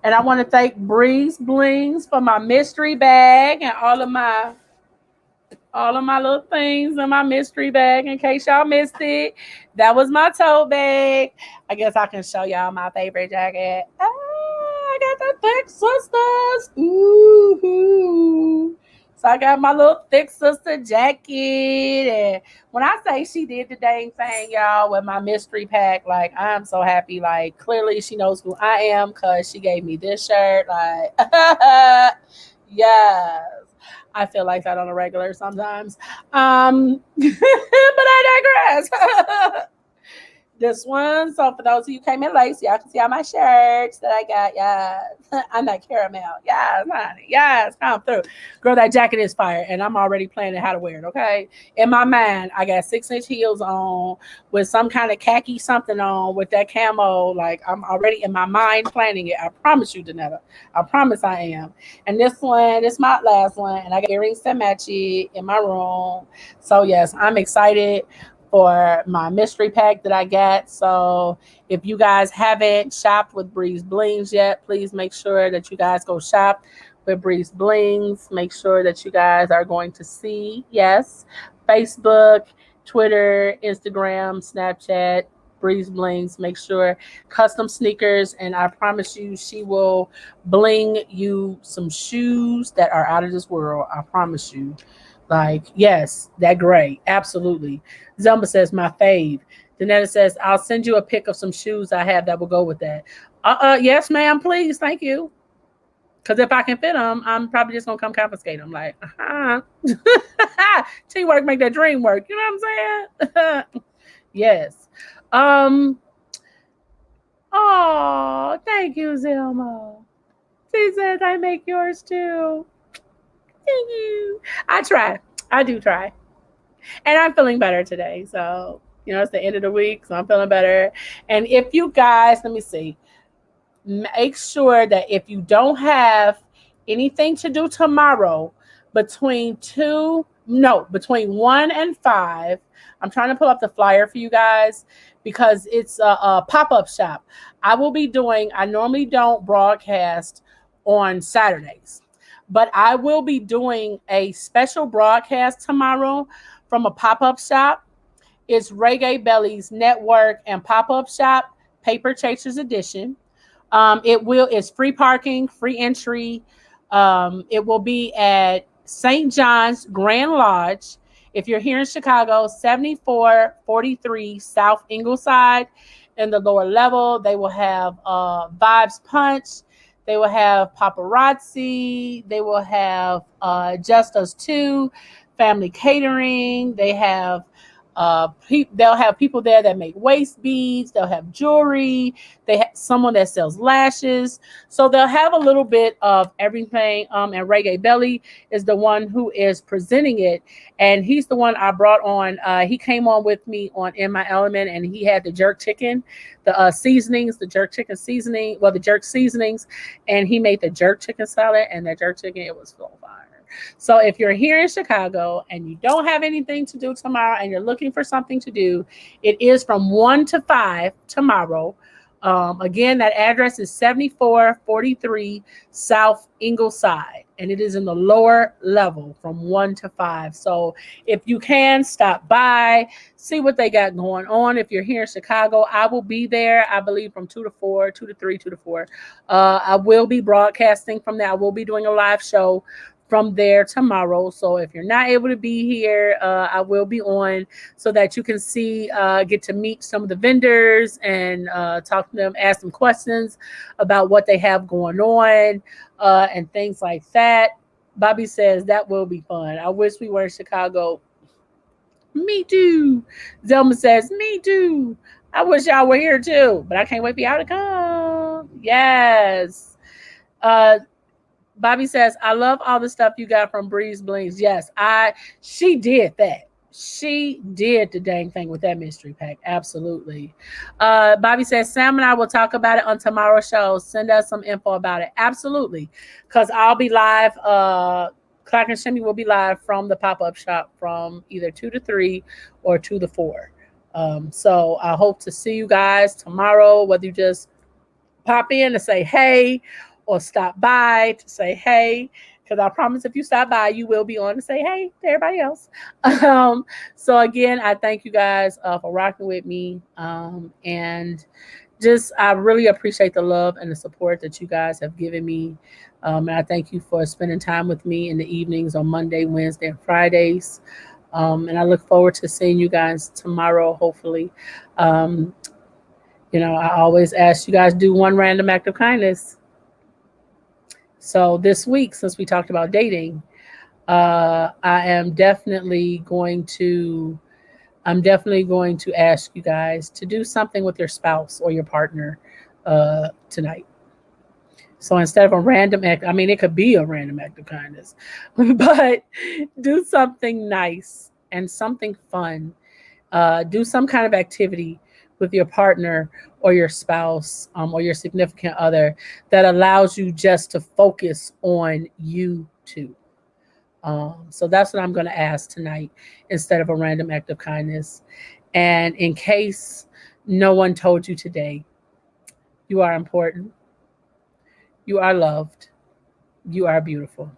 And I want to thank Breeze Blings for my mystery bag and all of my little things in my mystery bag in case y'all missed it. That was my tote bag. I guess I can show y'all my favorite jacket. I got the Thick Sisters. Ooh. So I got my little Thick Sister jacket. And when I say she did the dang thing, y'all, with my mystery pack, like, I'm so happy. Like, clearly she knows who I am because she gave me this shirt. Like, yes. I feel like that on a regular sometimes. But I digress. This one, so for those of you who came in late, so y'all can see all my shirts that I got. Yes, I'm that caramel. Yes, honey. Yes, come through. Girl, that jacket is fire, and I'm already planning how to wear it, okay? In my mind, I got 6-inch heels on with some kind of khaki something on with that camo. Like, I'm already in my mind planning it. I promise you, Danetta. I promise I am. And this one, this my last one, and I got earrings to match it in my room. So, yes, I'm excited for my mystery pack that I got. So if you guys haven't shopped with Breeze Blings yet, please make sure that you guys go shop with Breeze Blings. Make sure that you guys are going to see, yes, Facebook, Twitter, Instagram, Snapchat, Breeze Blings. Make sure custom sneakers, and I promise you she will bling you some shoes that are out of this world. I promise you. Like, yes, that gray. Absolutely. Zumba says, my fave. Danetta says, I'll send you a pic of some shoes I have that will go with that. Yes, ma'am, please. Thank you. Because if I can fit them, I'm probably just going to come confiscate them. Like, teamwork make that dream work. You know what I'm saying? Yes. Oh, thank you, Zilma. She says I make yours too. Thank you. I try. I do try. And I'm feeling better today. So, it's the end of the week. So I'm feeling better. And if you guys, let me see, make sure that if you don't have anything to do tomorrow between 1 and 5, I'm trying to pull up the flyer for you guys because it's a pop-up shop. I normally don't broadcast on Saturdays. But I will be doing a special broadcast tomorrow from a pop-up shop. It's Reggae Belly's Network and Pop-Up Shop, Paper Chasers Edition. It's free parking, free entry. It will be at St. John's Grand Lodge. If you're here in Chicago, 7443 South Ingleside. in the lower level. They will have Vibes Punch. They will have Paparazzi. They will have Just Us Two, Family Catering. They'll have people there that make waist beads. They'll have jewelry. They have someone that sells lashes. So they'll have a little bit of everything. And Reggae Belly is the one who is presenting it, and he's the one I brought on. He came on with me on In My Element, and he had the jerk chicken, the seasonings, the jerk chicken seasoning, well, the jerk seasonings, and he made the jerk chicken salad, and that jerk chicken, it was so fire. So if you're here in Chicago and you don't have anything to do tomorrow and you're looking for something to do, it is from 1 to 5 tomorrow. Again, that address is 7443 South Ingleside, and it is in the lower level from 1 to 5. So if you can, stop by, see what they got going on. If you're here in Chicago, I will be there, I believe, from 2 to 4, 2 to 3, 2 to 4. I will be broadcasting from there. I will be doing a live show from there tomorrow. So if you're not able to be here, I will be on so that you can see, get to meet some of the vendors and talk to them, ask them questions about what they have going on and things like that. Bobby says that will be fun. I wish we were in Chicago. Me too. Zelma says, me too. I wish y'all were here too, but I can't wait for y'all to come. Yes. Bobby says, I love all the stuff you got from Breeze Blings. Yes, she did that. She did the dang thing with that mystery pack. Absolutely. Bobby says, Sam and I will talk about it on tomorrow's show. Send us some info about it. Absolutely. Because I'll be live. Clark and Shimmy will be live from the pop-up shop from either 2 to 3 or 2 to 4. So I hope to see you guys tomorrow, whether you just pop in to say hey or stop by to say hey, because I promise if you stop by, you will be on to say hey to everybody else. So again, I thank you guys for rocking with me, and just I really appreciate the love and the support that you guys have given me, and I thank you for spending time with me in the evenings on Monday, Wednesday, and Fridays, and I look forward to seeing you guys tomorrow, hopefully. I always ask you guys do one random act of kindness. So this week, since we talked about dating, I am definitely going to ask you guys to do something with your spouse or your partner tonight. So instead of a random act, I mean, it could be a random act of kindness, but do something nice and something fun. Do some kind of activity with your partner or your spouse or your significant other that allows you just to focus on you two. So that's what I'm going to ask tonight instead of a random act of kindness. And in case no one told you today, you are important. You are loved. You are beautiful.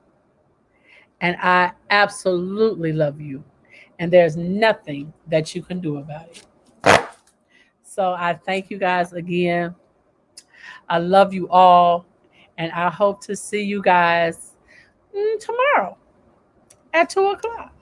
And I absolutely love you. And there's nothing that you can do about it. So I thank you guys again. I love you all. And I hope to see you guys tomorrow at 2 o'clock.